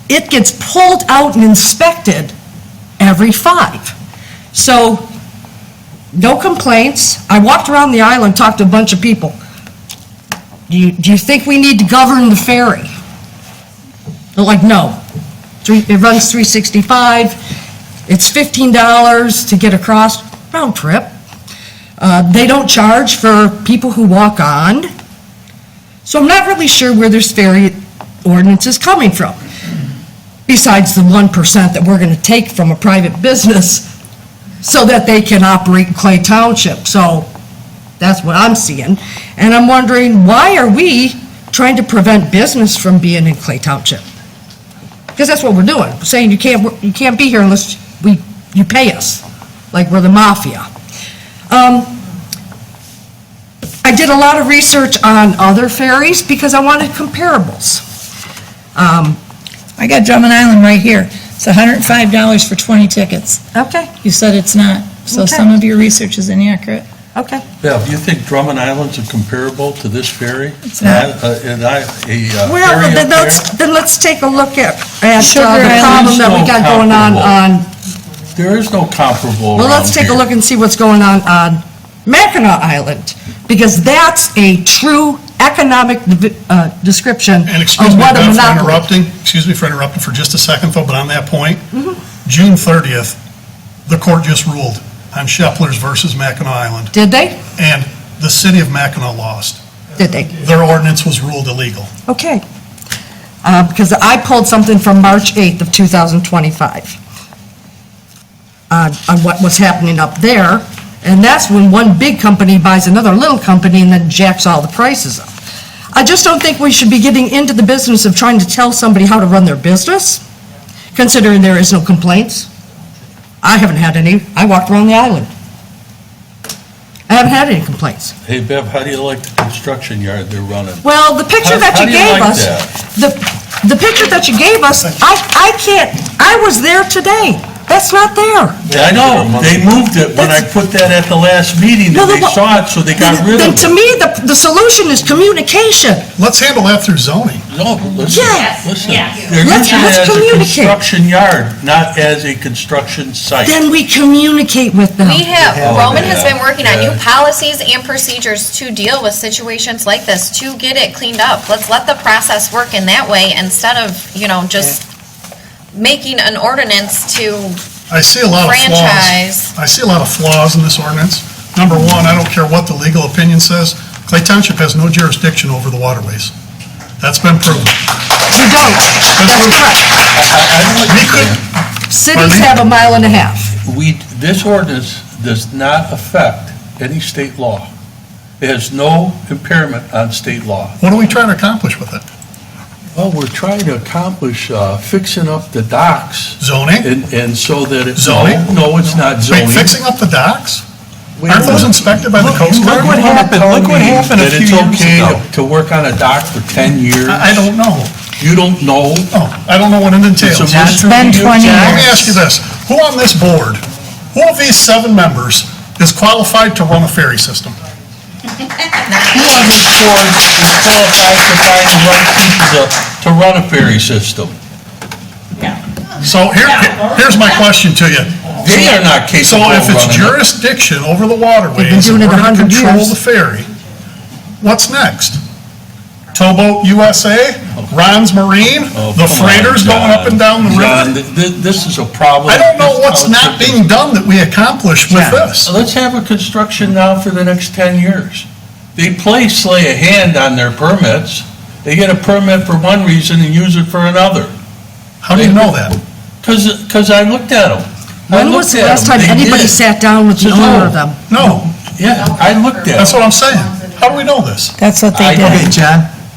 it gets pulled out and inspected every 5. So, no complaints. I walked around the island, talked to a bunch of people. Do you think we need to govern the ferry? They're like, no. It runs 365. It's $15 to get across round trip. They don't charge for people who walk on. So I'm not really sure where this ferry ordinance is coming from, besides the 1% that we're going to take from a private business so that they can operate in Clay Township. So that's what I'm seeing. And I'm wondering, why are we trying to prevent business from being in Clay Township? Because that's what we're doing. We're saying you can't be here unless you pay us, like we're the mafia. I did a lot of research on other ferries because I wanted comparables. I got Drummond Island right here. It's $105 for 20 tickets. Okay. You said it's not, so Okay. some of your research is inaccurate. Okay. Bev, you think Drummond Island's a comparable to this ferry? It's not. Well, ferry then up let's take a look at Sugar the Island. problem that we got going on. There is no comparable Well, let's around take a here. look and see what's going on Mackinac Island, because that's a true economic description And excuse of me, what a Beth, for monopoly. interrupting, excuse me for interrupting for just a second, though, but on that point, Mhm. June 30th, the court just ruled on Shepler's versus Mackinac Island, Did they? and the city of Mackinac lost. Did they? Their ordinance was ruled illegal. Okay. Because I pulled something from March 8th of 2025 on what was happening up there, and that's when one big company buys another little company and then jacks all the prices up. I just don't think we should be getting into the business of trying to tell somebody how to run their business, considering there is no complaints. I haven't had any. I walked around the island. I haven't had any complaints. Hey, Bev, how do you like the construction yard they're running? Well, the picture that How you do you gave like us, that? the picture that you gave us, I can't, I was there today. That's not there. Yeah, I know, they moved it when I put that at the last meeting, No, and they no, saw it, so they got rid Then of to it. me, the solution is communication. Let's handle that through zoning. No, but listen, Yes, listen, yes. they're Let's using it as a communicate. construction yard, not as a construction site. Then we communicate with them. We have, Roman has been working on new Yeah. policies and procedures to deal with situations like this, to get it cleaned up. Let's let the process work in that way instead of, just making an ordinance to I see a lot of flaws. franchise. I see a lot of flaws in this ordinance. Number one, I don't care what the legal opinion says, Clay Township has no jurisdiction over the waterways. That's been proven. You don't. That's correct. We could, Cities have a mile and a half. This ordinance does not affect any state law. It has no impairment on state law. what are we trying to accomplish with it? Well, we're trying to accomplish fixing up the docks. Zoning? And so that it... Zoning? No, it's not Wait, zoning. fixing up the docks? Aren't those inspected by the Coast Guard? Look what happened a few years That it's okay ago. to work on a dock for 10 years. I don't know. You don't know? Oh, I don't know what it entails. It's a mystery been to you. 20 Let me years. ask you this. Who on this board, who of these 7 members is qualified to run a ferry system? Who on this board is qualified to find the right people to run a ferry system? So here's my question to you. They are not So capable of if it's running it. jurisdiction over the waterways, They've been doing and it we're going to 100 control years. the ferry, what's next? Towboat USA, Ron's Marine, Oh, the come on, freighters going up and down the John, river? this is a problem. I don't know This what's not township is- being done that we accomplish with this. Let's have a construction now for the next 10 years. They lay a hand on their permits. They get a permit for one reason and use it for another. How do you know that? Because I looked at them. When was the last time anybody sat down with the owner of them? No, Yeah, I looked at that's them. what I'm saying. How do we know this? That's what they did. Okay,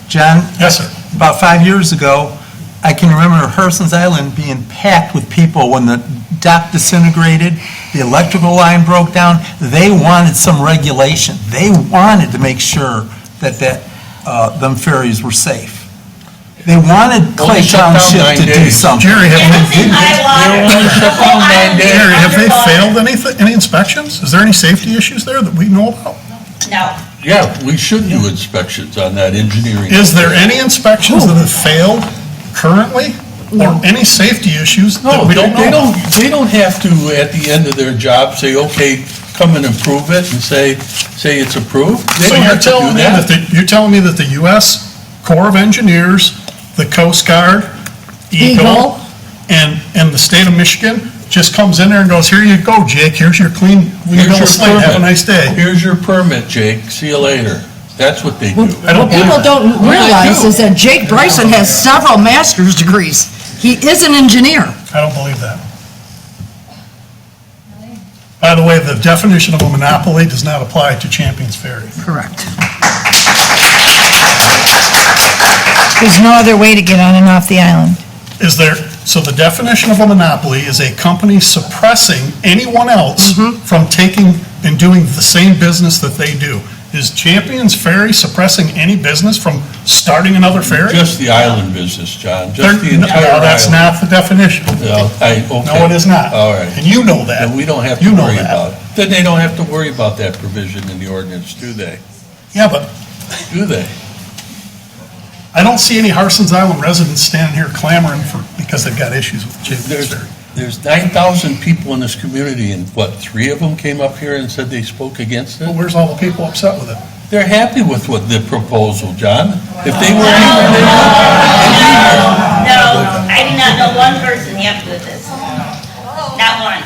John, Yes, sir. about 5 years ago, I can remember Harson's Island being packed with people when the dock disintegrated, the electrical line broke down. They wanted some regulation. They wanted to make sure that them ferries were safe. They wanted Clay shut down Township 9 to do days. something. Jerry, have9 days. Jerry, have they failed any inspections? Is there any safety issues there that we know about? No. Yeah, we should do inspections on that engineering. Is there any inspections that have failed currently? Or any safety issues that No, we don't know? they don't have to, at the end of their job, say, okay, come and improve it, and say it's approved. They So don't you're have to do telling me that. you're telling me that the U.S. Corps of Engineers, the Coast Guard, Eagle, and the state of Michigan just comes in there and goes, here you go, Jake, here's your clean, Here's bill your of slate, have a permit. nice day. Here's your permit, Jake, see you later. That's what they do. What people don't realize is that Jake Bryson has several master's degrees. He is an engineer. I don't believe that. By the way, the definition of a monopoly does not apply to Champions Ferry. Correct. There's no other way to get on and off the island. Is there, so the definition of a monopoly is a company suppressing anyone else from taking and doing the same business that they do. Is Champions Ferry suppressing any business from starting another ferry? Just the island business, John, just the No, entire that's island. not the definition. Well, No, it is not. All right. And you know that. Then we don't have You to know worry that. about it. Then they don't have to worry about that provision in the ordinance, do they? Yeah, but Do they? I don't see any Harson's Island residents standing here clamoring because they've got issues with Champions Ferry. There's 9,000 people in this community, and what, 3 of them came up here and said they spoke against it? Well, where's all the people upset with it? They're happy with what the proposal, John. If they were No, angry, I do not know one person happy with this. Not one.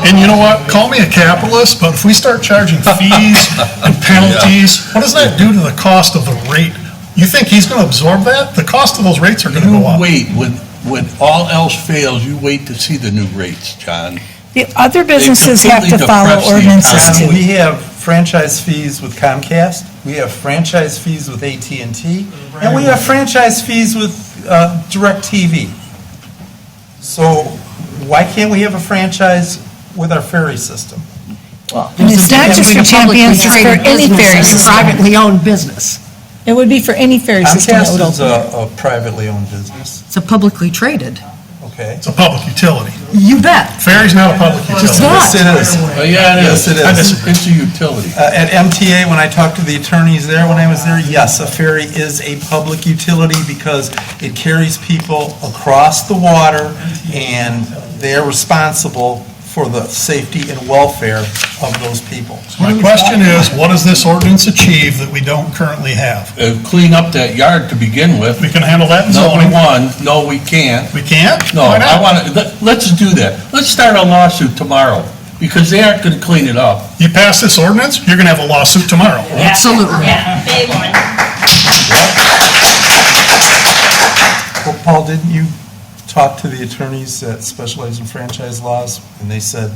And you know what? Call me a capitalist, but if we start charging fees and penalties, what does that do to the cost of the rate? You think he's going to absorb that? The cost of those rates are going to go up. wait, when all else fails, you wait to see the new rates, John. The other businesses have to completely follow depress the ordinances economy. too. We have franchise fees with Comcast, we have franchise fees with AT&T, and we have franchise fees with DirecTV. So why can't we have a franchise with our ferry system? And it's not just for Champions, it's for any ferry It's a system. privately owned business. It would be for any ferry system that Comcast would is open. a privately owned business, It's a publicly traded. okay? It's a public utility. You bet. Ferry's not a public utility. It's not. Yes, it is. Oh, yeah, it Yes, is. it is. It's a utility. At MTA, when I talked to the attorneys there, when I was there, yes, a ferry is a public utility because it carries people across the water, and they're responsible for the safety and welfare of those people. My question is, what does this ordinance achieve that we don't currently have? Clean up that yard to begin with. We can handle that in Number zoning. one, no, we can't. We can't? No, Why I not? want to, let's do that. Let's start a lawsuit tomorrow, because they aren't going to clean it up. You pass this ordinance, you're going to have a lawsuit tomorrow. Absolutely. Yeah, big one. Well, Paul, didn't you talk to the attorneys that specialize in franchise laws, and they said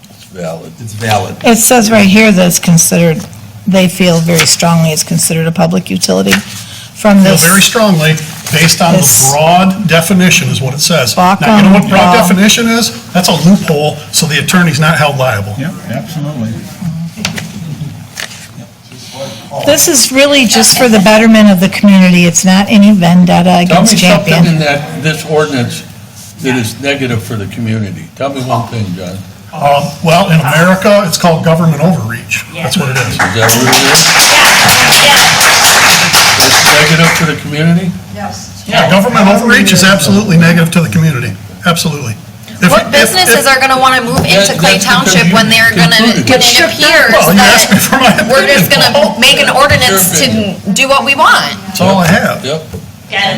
It's valid. it's valid? It says right here that it's considered, they feel very strongly it's considered a public utility from Feel this. very strongly, based on the This- broad definition is what it says. Now, you know what broad definition is? That's a loophole, so the attorney's not held liable. Yep, absolutely. This is really just for the betterment of the community. It's not any vendetta Tell me against something Champion. in this ordinance that is negative for the community. Tell me one thing, John. Well, in America, it's called government overreach. That's what it is. Is that what it is? It's negative for the community? Yeah, government overreach is absolutely negative to the community. Absolutely. What businesses are gonna wanna move into Clay Township when they're gonna, when it appears Well, you asked me that for my we're just opinion, gonna Paul. make an ordinance to do what we want? That's all I have. Yep.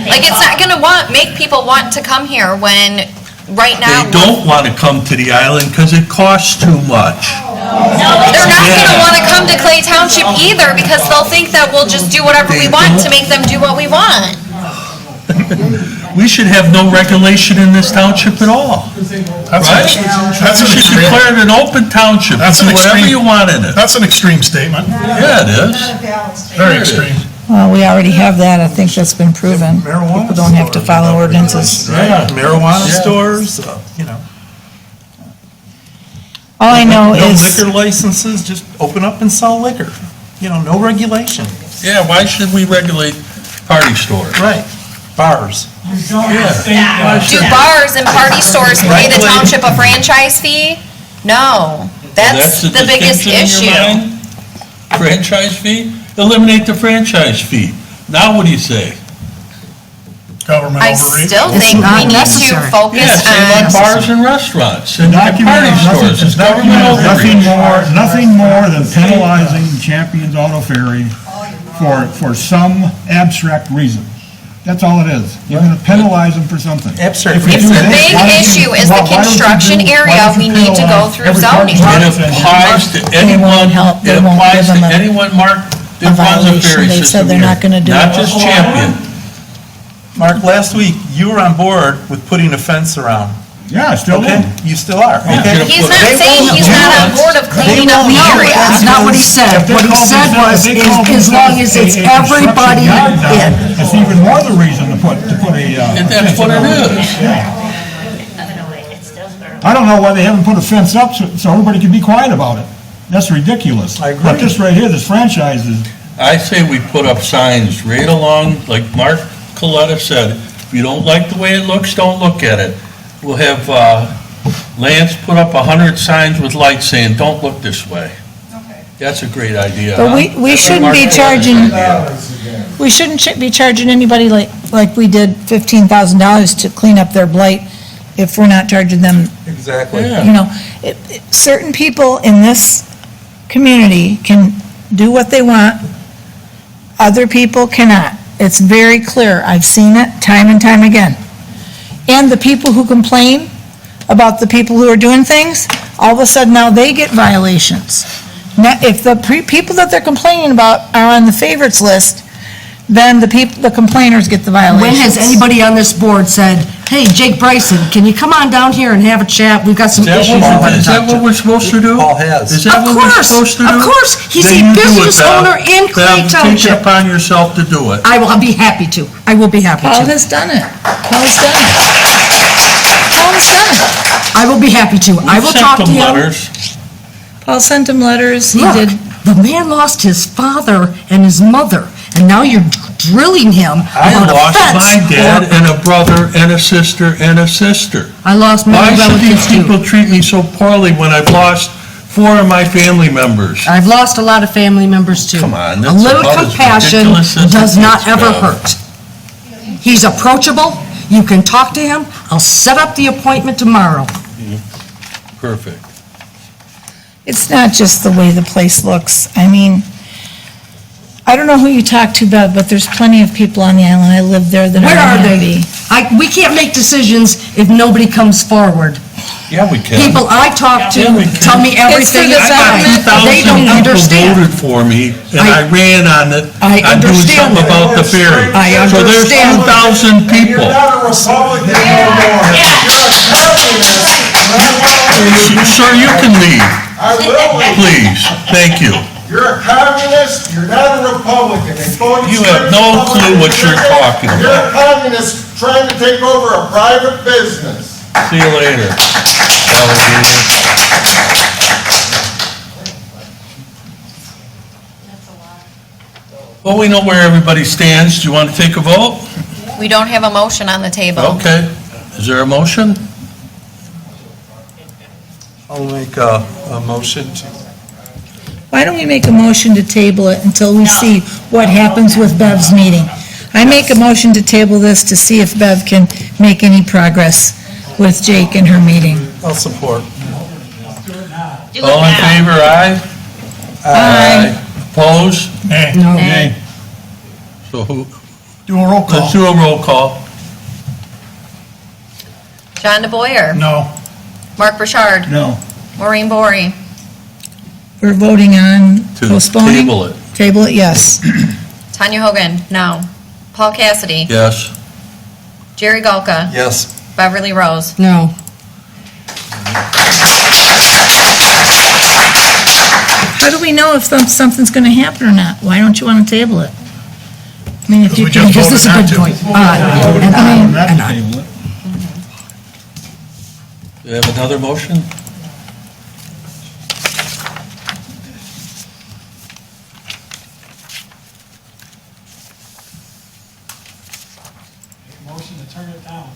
Like, it's not gonna make people want to come here when, right now, They don't want to come to the island because it costs too much. they're not gonna wanna come to Clay Township either, because they'll think that we'll just do whatever we want to make them do what we want. We should have no regulation in this township at all, right? That's We an should extreme, declare it an open township, That's do an whatever extreme- you want in it. that's an extreme statement, Yeah, it is. very extreme. Well, we already have that. I think that's been proven. People don't have to follow ordinances. Right, marijuana Yeah. stores, you know. All I know No is, liquor licenses, just open up and sell liquor. You know, no regulation. Yeah, why should we regulate party stores? Right. Bars. Yeah. Do bars and party stores pay the township a franchise fee? No. That's the biggest distinction in your issue. mind? Franchise fee? Eliminate the franchise fee. Now what do you say? Government I overreach. still It's think not we need to necessary. focus Yeah, same on bars and restaurants and party stores. It's government Nothing overreach. nothing more than penalizing Champions Auto Ferry for some abstract reason. That's all it is. You're gonna penalize them for something. Abstract If we It's do the this, big why don't you- issue is the why don't you construction do- why area. don't you We need to go penalize through every zoning. It party applies to anyone, help. They it won't applies give to them a- anyone, Mark, that a runs a violation. ferry They said system they're here. not gonna do Not it. just Champion. Mark, last week, you were on board with putting a fence around. Yeah, still Okay, in. you still are, okay? He's not saying he's not on board of cleaning up the No, area. that's not what he said. What he said was, is as long as it's everybody in. It's even more the reason to put a. And that's what it is. I don't know why they haven't put a fence up so everybody can be quiet about it. That's ridiculous. I agree. But this right here, this franchise is, I say we put up signs right along, like Mark Coletta said, if you don't like the way it looks, don't look at it. We'll have Lance put up 100 signs with lights saying, don't look this way. That's a great idea. but huh? we That's shouldn't Mark be Coletta's charging, idea. we shouldn't be charging anybody like we did $15,000 to clean up their blight if we're not charging them, Exactly. Yeah. you know. Certain people in this community can do what they want, other people cannot. It's very clear. I've seen it time and time again. And the people who complain about the people who are doing things, all of a sudden now they get violations. Now, if the people that they're complaining about are on the favorites list, then the complainers get the violations. When has anybody on this board said, hey, Jake Bryson, can you come on down here and have a chat? We've got some issues we want to Is that talk what to. we're supposed to do? Paul has. Is that Of what we're course, supposed to do? of course. He's Then a you do it, business Bev. owner in Clay Bev, take it Township. upon yourself to do it. I will be happy to. I will be happy Paul to. has done it. Paul's done it. Paul has done it. I will be happy to. I will We've talk to sent them him. letters. Paul sent him letters. He Look, did. the man lost his father and his mother, and now you're drilling him I about a lost fence. my dad or- and a brother and a sister and a sister. I lost Why many should these relatives too. people treat me so poorly when I've lost 4 of my family members? I've lost a lot of family members too. Come on, A that's little about as compassion ridiculous as does it not gets, ever Bev. hurt. He's approachable. You can talk to him. I'll set up the appointment tomorrow. Perfect. It's not just the way the place looks. I mean, I don't know who you talk to, Bev, but there's plenty of people on the island. I live there that Where are unhappy. they? We can't make decisions if nobody comes forward. Yeah, we can. People I talk to Yeah, we can. tell me everything the is fine. government. They don't 2,000 people understand. voted for me, and I ran on it, I on doing understand something that. about the ferry. I So there's understand. 2,000 people. Not a Republican no more. Sir, you can leave, I will leave. please. Thank you. You're a communist, you're not a Republican. They told You have no clue what you're talking You're a about. communist trying to take over a private business. See you later, alligator. Well, we know where everybody stands. Do you want to take a vote? We don't have a motion on the table. Okay. Is there a motion? I'll make a motion to, Why don't we make a motion to table it until we see what happens with Bev's meeting? I make a motion to table this to see if Bev can make any progress with Jake and her meeting. I'll support. All in favor, aye? Aye. Opposed? No. okay. So who, Do a roll call. let's do a roll call. John DeBoyer. No. Mark Burchard. No. Maureen Bory. We're voting on To postponing? table it. Table it, yes. Tanya Hogan. No. Paul Cassidy. Yes. Jerry Golka. Yes. Beverly Rose. No. How do we know if something's going to happen or not? Why don't you want to table it? I mean, if you, Because this has been going on and on and on. Do you have another motion? Motion to turn it down.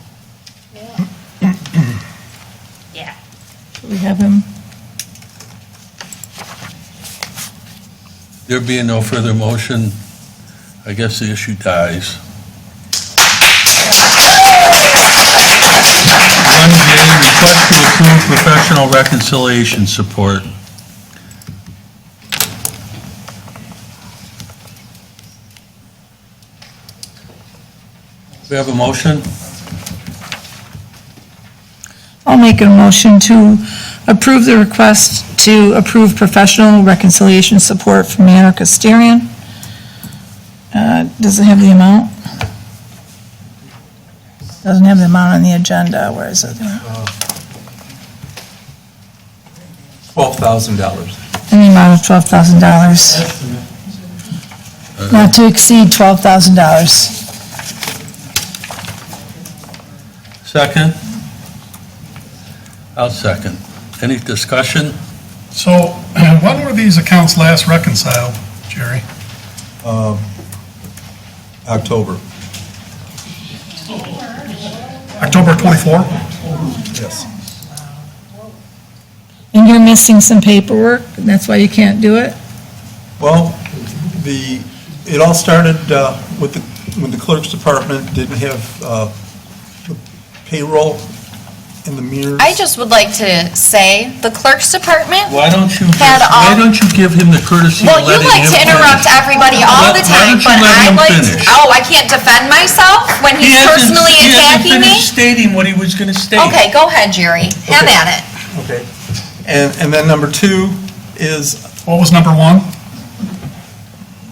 Yeah. we have him. There being no further motion, I guess the issue dies. 1J, request to approve professional reconciliation support. We have a motion? I'll make a motion to approve the request to approve professional reconciliation support from Manor Custarian. Does it have the amount? Doesn't have the amount on the agenda. Where is it? $12,000. In the amount of $12,000. Not to exceed $12,000. Second? I'll second. Any discussion? So, when were these accounts last reconciled, Jerry? October. October 24? Yes. And you're missing some paperwork, and that's why you can't do it? Well, it all started with when the clerk's department didn't have the payroll and the mirrors. I just would like to say, the clerk's department Why don't you give him the courtesy Well, of you letting like him to interrupt finish? everybody all the time, Why but don't you let I him like, finish? I can't defend myself when he's personally attacking He hasn't me? finished stating what he was going to state. Okay, go ahead, Jerry. Have Okay. at it. Okay. And then number two is, What was number one?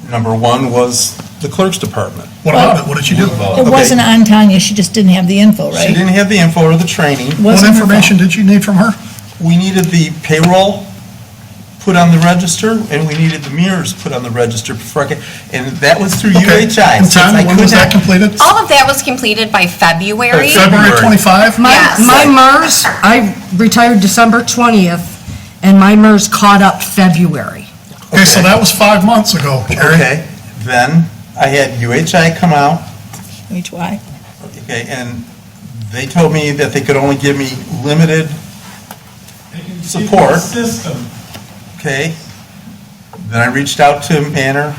number one was the clerk's department. What about it? What did you do? It wasn't on Tanya, she just didn't have the info, She right? didn't have the info or the training. What Wasn't her information did you need from her? We needed the payroll put on the register, and we needed the mirrors put on the register before I could, and that was through Okay. UHI. And since Tom, I when could was that not- completed? All of that was completed by February. February 25? Yes. My MERS, I retired December 20th, and my MERS caught up February. Okay, so that was 5 months ago, Jerry. Okay, then I had UHI come out, HY. okay, and they told me that they could only give me limited support. Okay. Then I reached out to Manor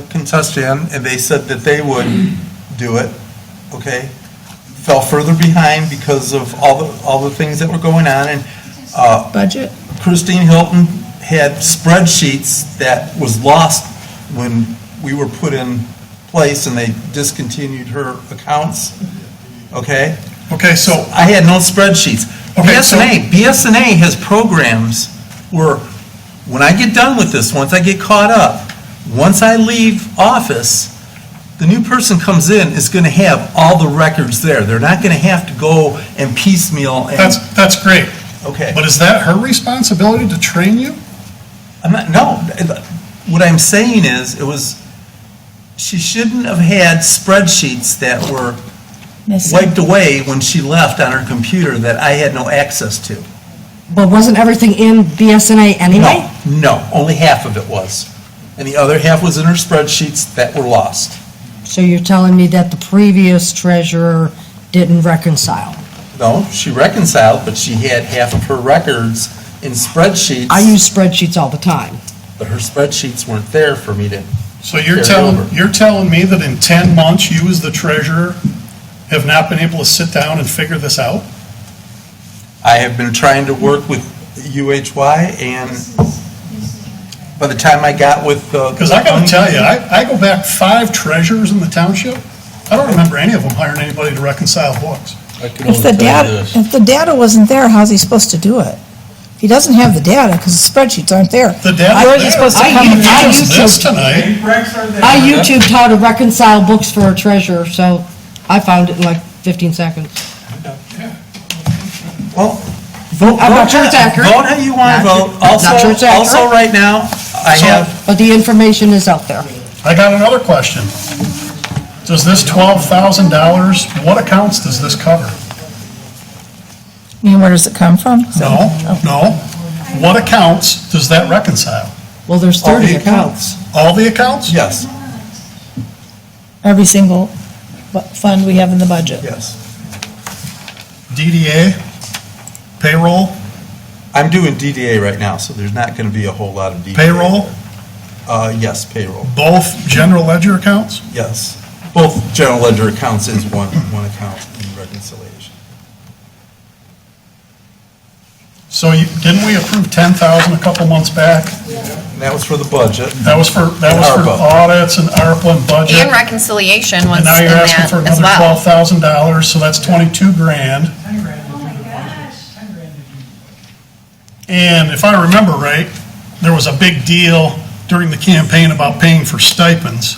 Contestian, and they said that they would do it, okay? Fell further behind because of all the things that were going on, and Budget? Christine Hilton had spreadsheets that was lost when we were put in place and they discontinued her accounts, okay? Okay, so, I had no spreadsheets. Okay, so- BSNA has programs where, when I get done with this, once I get caught up, once I leave office, the new person comes in is going to have all the records there. They're not going to have to go and piecemeal and... that's great. Okay. But is that her responsibility to train you? No. What I'm saying is, she shouldn't have had spreadsheets that were wiped away when she left on her computer that I had no access to. But wasn't everything in BSNA anyway? No, only half of it was. And the other half was in her spreadsheets that were lost. So you're telling me that the previous treasurer didn't reconcile? No, she reconciled, but she had half of her records in spreadsheets. I use spreadsheets all the time. But her spreadsheets weren't there for me to So you're carry over. telling me that in 10 months, you as the treasurer have not been able to sit down and figure this out? I have been trying to work with UHY, and by the time I got with... Because I got to tell you, I go back 5 treasurers in the township. I don't remember any of them hiring anybody to reconcile books. I can If only the tell you data, this. if the data wasn't there, how's he supposed to do it? He doesn't have the data because the spreadsheets aren't there. The data- Where is he supposed to I come and use use This tonight, I YouTubed how to reconcile books for a treasurer, so I found it in like 15 seconds. Well, I'm not sure it's accurate. Vote how you want to vote. Not sure it's accurate. Also, right now, I have, But the information is out there. I got another question. Does this $12,000, what accounts does this cover? You mean, where does it come from? No. What accounts does that reconcile? Well, there's All the 30 accounts. All the accounts? yes, Every single fund we have in the budget. yes. DDA, payroll, I'm doing DDA right now, so there's not going to be a whole lot of DDA. payroll, Yes, payroll, both general ledger accounts? yes. Both general ledger accounts is one account in reconciliation. So didn't we approve 10,000 a couple months back? And that was for the budget. That was for ARPA. audits and ARPA and budget. And reconciliation was And now in you're asking that for as another well. $12,000, so that's 22 grand. And if I remember right, there was a big deal during the campaign about paying for stipends.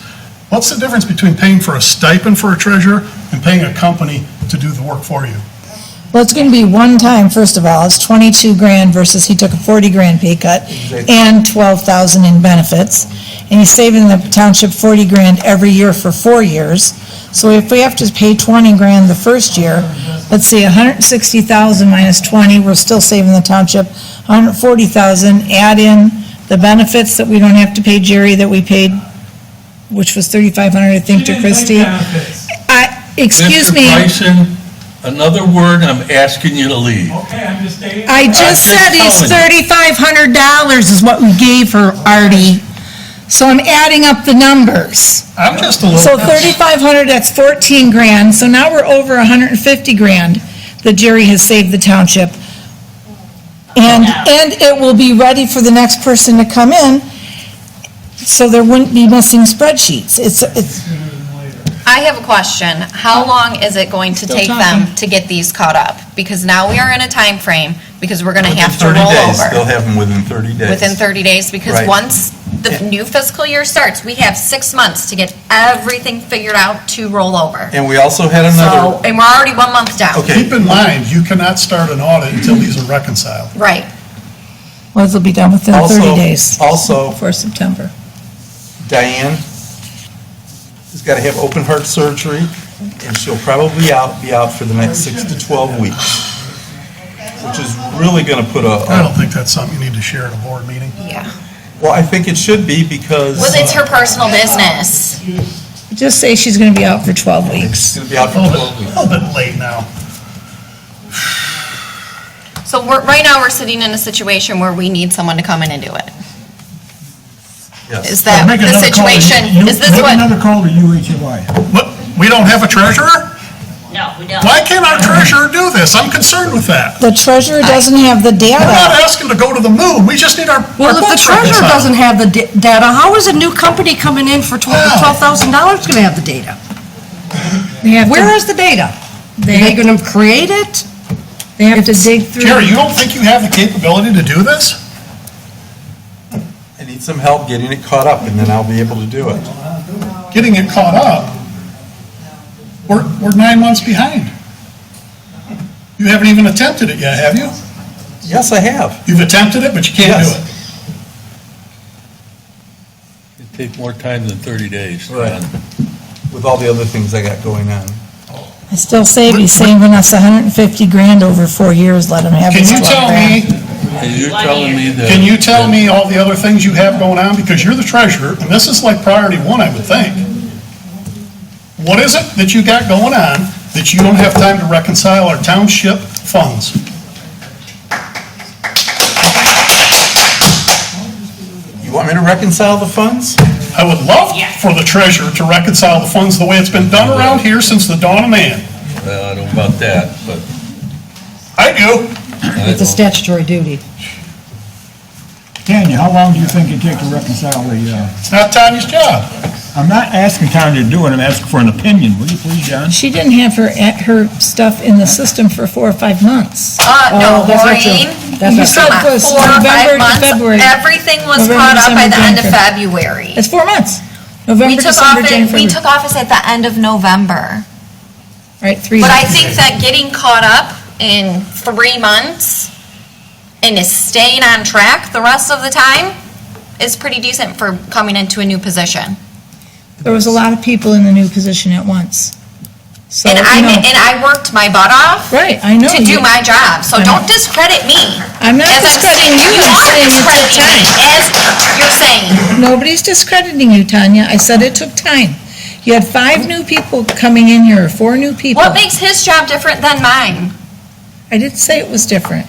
What's the difference between paying for a stipend for a treasurer and paying a company to do the work for you? Well, it's going to be one time, first of all. It's 22 grand versus he took a 40 grand pay cut and 12,000 in benefits. And he's saving the township 40 grand every year for 4 years. So if we have to pay 20 grand the first year, let's see, 160,000 minus 20, we're still saving the township 140,000. Add in the benefits that we don't have to pay Jerry that we paid, which was 3,500, I think, to Christie. Excuse me. Mr. Bryson, another word, I'm asking you to leave. Okay, I'm just stating. I just said he's telling $3,500 is what we gave her, Artie. So I'm adding up the numbers. I'm just a little. So 3,500, that's 14 grand. So now we're over 150 grand that Jerry has saved the township. And it will be ready for the next person to come in, so there wouldn't be missing spreadsheets. It's I have a question. How long is it going to Still take talking. them to get these caught up? Because now we are in a time frame, because we're going to Within have to 30 roll days, they'll over have them within 30 days. within 30 days, because Right. once the new fiscal year starts, we have 6 months to get everything figured out to roll over. And we also had So, another, and we're already 1 month down. Okay. Keep in mind, you cannot start an audit until these are reconciled. Right. well, it'll be done within 30 Also- days also, for September. Diane has got to have open heart surgery, and she'll probably be out for the next 6 to 12 weeks, which is really going to put I don't think that's something you need to share at a board meeting. Yeah. well, I think it should be because Well, it's her personal business. Just say she's going to be out for 12 it's weeks. going to be out for 12 weeks. A little bit late now. So right now, we're sitting in a situation where we need someone to come in and do it. Yes. Is that Make the another call to- situation? Is this Make what? another call to UHY. What, we don't have a treasurer? No, we don't. Why can't our treasurer do this? I'm concerned with that. The treasurer doesn't have the We're not data. asking to go to the moon, we just need our Well, if the books treasurer reconciled. doesn't have the data, how is a new company coming in for $12,000 going to have the data? They have Where to, is the data? Are they they going to create it? they have to dig through. Jerry, you don't think you have the capability to do this? I need some help getting it caught up, and then I'll be able to do it. Getting it caught up, we're 9 months behind. You haven't even attempted it yet, have you? Yes, I have. You've attempted it, but you can't do Yes. it. It'd take more time than 30 days. Right. With all the other things I got going on. I still say he's saving us 150 grand over 4 years, let him have Can his you 12 tell grand. me, And you're telling me that... can you tell me all the other things you have going on? Because you're the treasurer, and this is like priority one, I would think. What is it that you got going on that you don't have time to reconcile our township funds? You want me to reconcile the funds? I would love for the treasurer to reconcile the funds the way it's been done around here since the dawn of man. Well, I don't know about that, but... I do. It's a statutory duty. Tanya, how long do you think it'd take to reconcile the, It's not Tanya's job. I'm not asking Tanya to do it, I'm asking for an opinion, will you please, John? She didn't have her stuff in the system for 4 or 5 months. No, Oh, that's not true. Maureen. That's You not said true. it was 4 or 5 November to months. February. Everything was November, caught up by December, the end of January. February. It's 4 months. We November, took December, office, January. we took office at the end of November. Right, 3. But I think that getting caught up in 3 months and is staying on track the rest of the time is pretty decent for coming into a new position. There was a lot of people in the new position at once. So, And you know- I worked my butt off. Right, I know. To do my job, so don't discredit me. I'm not As discrediting you, You I'm are saying it took discrediting me, time. as you're saying. Nobody's discrediting you, Tanya. I said it took time. You had 5 new people coming in here, 4 new people. What makes his job different than mine? I didn't say it was different.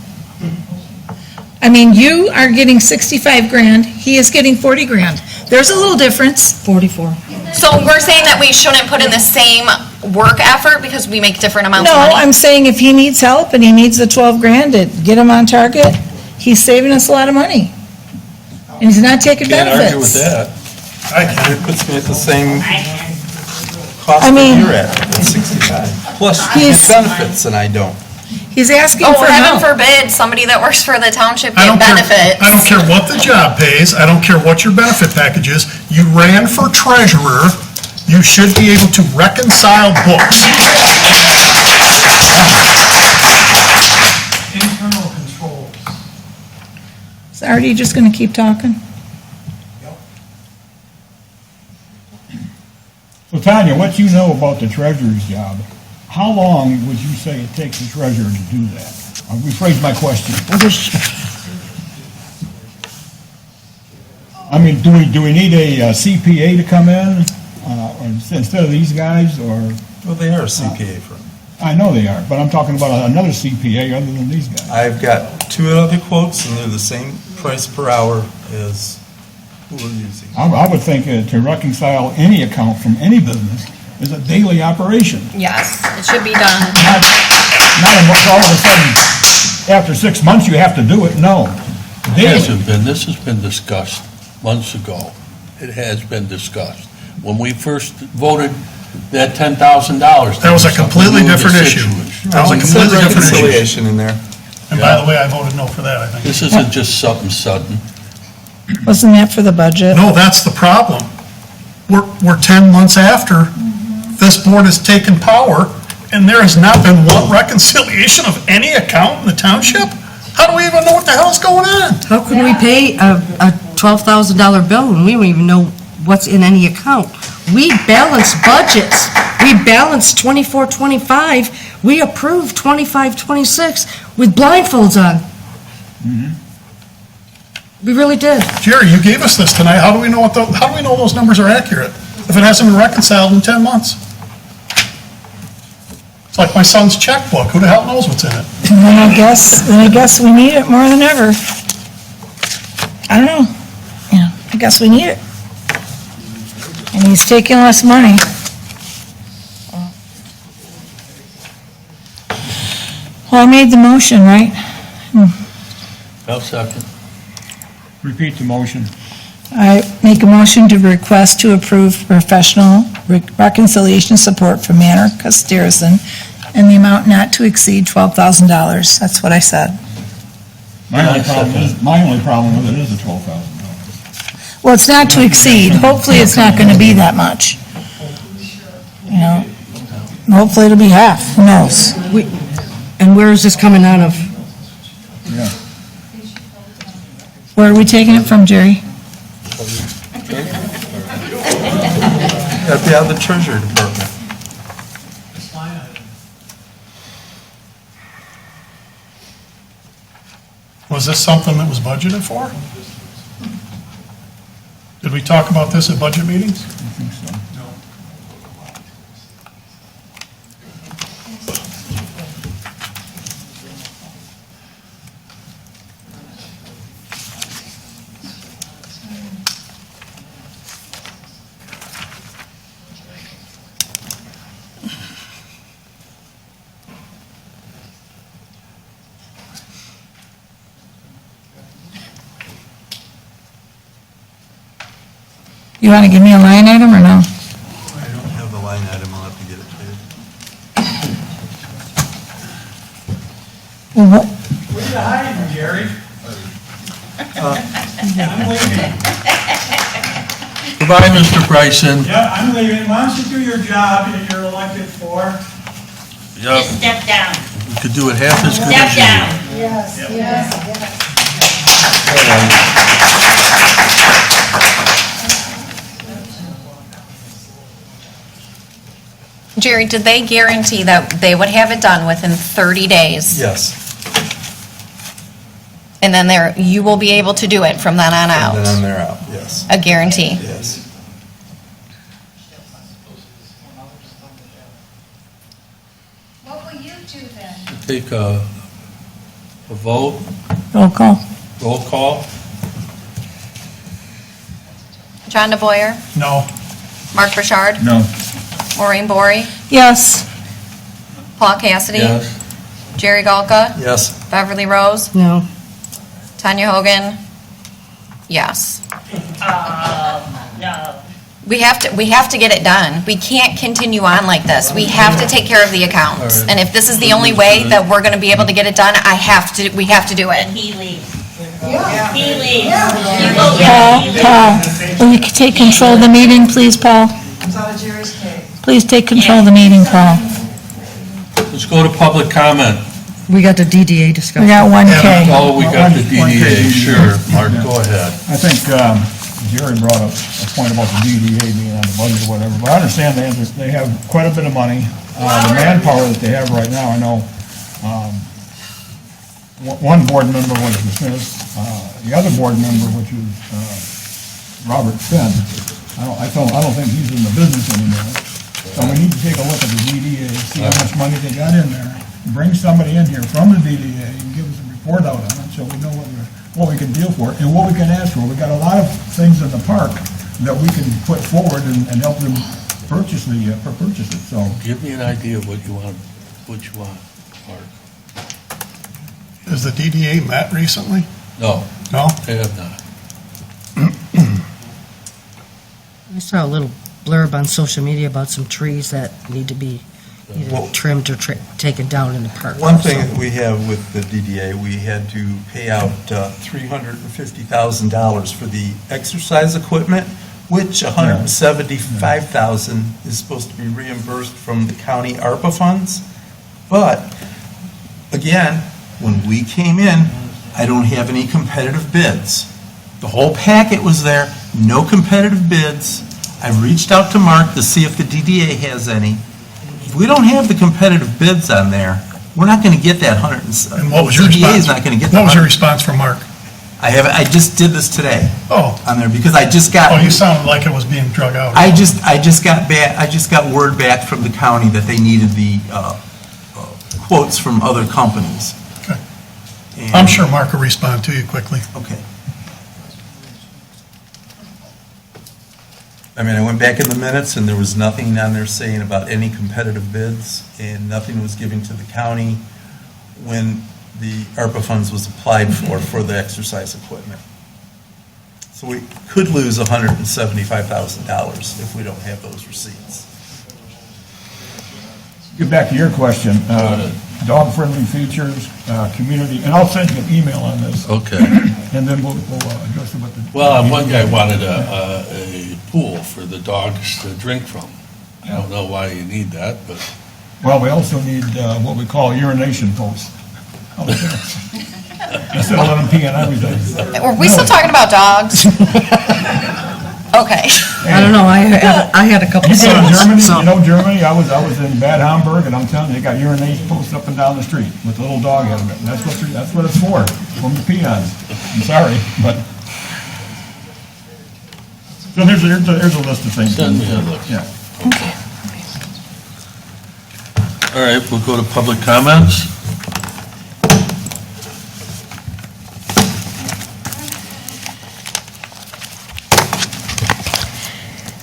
I mean, you are getting 65 grand, he is getting 40 grand. There's a little difference. 44. So we're saying that we shouldn't put in the same work effort because we make different amounts No, of money? I'm saying if he needs help and he needs the 12 grand to get him on target, he's saving us a lot of money. And he's not taking Can't benefits. argue with that. It puts me at the same cost I mean, that you're at 65. Plus, you he's- get benefits, and I don't. He's asking Oh, for heaven help. forbid, somebody that works for the township I get don't care, benefits. I don't care what the job pays, I don't care what your benefit package is, you ran for treasurer, you should be able to reconcile books. Internal controls. So are you just going to keep talking? So Tanya, what you know about the treasurer's job, how long would you say it takes the treasurer to do that? I'll rephrase my question. I mean, do we need a CPA to come in, or instead of these guys, or? Well, they are a CPA firm. I know they are, but I'm talking about another CPA other than these guys. I've got 2 other quotes, and they're the same price per hour as who we're using. I would think to reconcile any account from any business is a daily operation. Yes, it should be done. Not all of a sudden, after 6 months, you have to do it, no. It Daily. hasn't been, this has been discussed months ago. It has been discussed. When we first voted that $10,000. That was a completely different issue. That was a completely different issue. Reconciliation in there. And by the way, I voted no for that, I think. This isn't just something sudden. Wasn't that for the budget? No, that's the problem. We're 10 months after this board has taken power, and there has not been one reconciliation of any account in the township? How do we even know what the hell's going on? How can we pay a $12,000 bill when we don't even know what's in any account? We balance budgets. We balance 24, 25. We approve 25, 26 with blindfolds on. We really did. Jerry, you gave us this tonight. How do we know how do we know those numbers are accurate if it hasn't been reconciled in 10 months? It's like my son's checkbook. Who the hell knows what's in it? And then I guess we need it more than ever. I don't know. Yeah, I guess we need it. And he's taking less money. Well, I made the motion, right? I'll second. Repeat the motion. I make a motion to request to approve professional reconciliation support from Manor Custerson in the amount not to exceed $12,000. That's what I said. My only problem with it is the $12,000. Well, it's not to exceed. Hopefully, it's not going to be that much. You know, hopefully it'll be half. Who knows? And where is this coming out of? Yeah. Where are we taking it from, Jerry? That'd be out of the Treasury Department. Was this something that was budgeted for? Did we talk about this at budget meetings? I think so. You want to give me a line item or no? I don't have the line item, I'll have to get it to you. Well, what? Where you hiding, Jerry? I'm leaving. Goodbye, Mr. Bryson. Yeah, I'm leaving. Why don't you do your job that you're elected for? Yep. Just step down. We could do it half as good Step as you. down. Yes, yes, Jerry, did they guarantee that they would have it done within 30 days? Yes. And then you will be able to do it from then on out? And then they're out, yes. A guarantee? Yes. What will you do then? Take a vote, Roll call. roll call. John DeBoyer? No. Mark Burchard? No. Maureen Bory? Yes. Paul Cassidy? Yes. Jerry Galka? Yes. Beverly Rose? No. Tanya Hogan? Yes. No. We have to get it done. We can't continue on like this. We have to take care of the accounts. All right. And if this is the only way that we're going to be able to get it done, we have to do it. And he leaves. Yeah. He leaves. Yeah. You vote yes, he leaves. Paul, will you take control of the meeting, please, Paul? Comes out of Jerry's cake. Please take control of the meeting, Paul. Let's go to public comment. We got the DDA discussion. We got 1K. Oh, we got the DDA, sure. Mark, go ahead. I think Jerry brought up a point about the DDA being on the budget or whatever, but I understand they have quite a bit of money. The manpower that they have right now, I know, one board member was dismissed. The other board member, which is Robert Finn, I don't think he's in the business anymore. So we need to take a look at the DDA, see how much money they got in there. Bring somebody in here from the DDA and give us a report out on it, so we know what we can deal for and what we can ask for. We got a lot of things in the park that we can put forward and help them purchase it, so. Give me an idea of what you want, Mark. Has the DDA met recently? No, No? they have not. I saw a little blurb on social media about some trees that need to be either trimmed or taken down in the park. One thing that we have with the DDA, we had to pay out $350,000 for the exercise equipment, which $175,000 is supposed to be reimbursed from the county ARPA funds. But, again, when we came in, I don't have any competitive bids. The whole packet was there, no competitive bids. I've reached out to Mark to see if the DDA has any. If we don't have the competitive bids on there, we're not going to get that And what was your DDA is response? not going to get What was your that. response from Mark? I just did this today Oh, on there because I just got. oh, you sounded like it was being drug out. I just got word back from the county that they needed the quotes from other companies. Okay. And- I'm sure Mark will respond to you quickly. Okay. I mean, I went back in the minutes, and there was nothing on there saying about any competitive bids, and nothing was given to the county when the ARPA funds was applied for the exercise equipment. So we could lose $175,000 if we don't have those receipts. Get back to your question, dog-friendly features, community, and I'll send you an email on this. Okay. And then we'll address it with the. Well, one guy wanted a pool for the dogs to drink from. I don't know why you need that, but. Well, we also need what we call urination posts. Instead of letting them pee on everything. Were we still talking about dogs? Okay. I don't know, I had a couple. You go to Germany, you know Germany, I was in Bad Homburg, and I'm telling you, they got urination posts up and down the street with a little dog out of it. And that's what it's for them to pee on. I'm sorry, but. So here's a list of things. Send me a look. Yeah. All right, we'll go to public comments.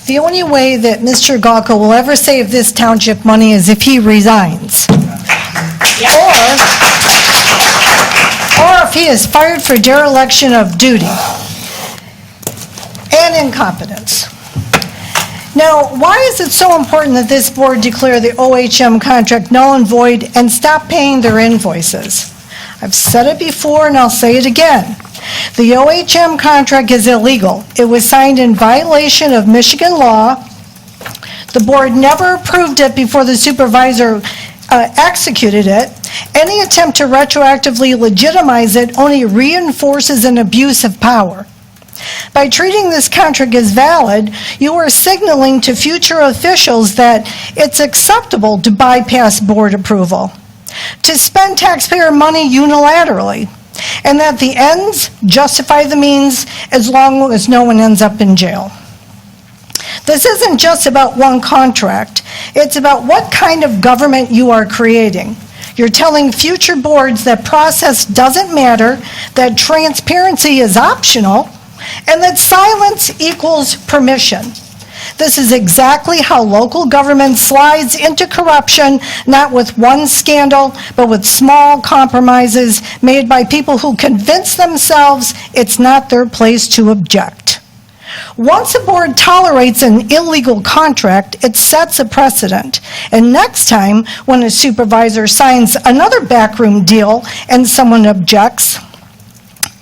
The only way that Mr. Galka will ever save this township money is if he resigns. Or if he is fired for dereliction of duty and incompetence. Now, why is it so important that this board declare the OHM contract null and void and stop paying their invoices? I've said it before and I'll say it again. The OHM contract is illegal. It was signed in violation of Michigan law. The board never approved it before the supervisor executed it, any attempt to retroactively legitimize it only reinforces an abuse of power. By treating this contract as valid, you are signaling to future officials that it's acceptable to bypass board approval, to spend taxpayer money unilaterally, and that the ends justify the means as long as no one ends up in jail. This isn't just about one contract. It's about what kind of government you are creating. You're telling future boards that process doesn't matter, that transparency is optional, and that silence equals permission. This is exactly how local government slides into corruption, not with one scandal, but with small compromises made by people who convince themselves it's not their place to object. Once a board tolerates an illegal contract, it sets a precedent. And next time, when a supervisor signs another backroom deal and someone objects,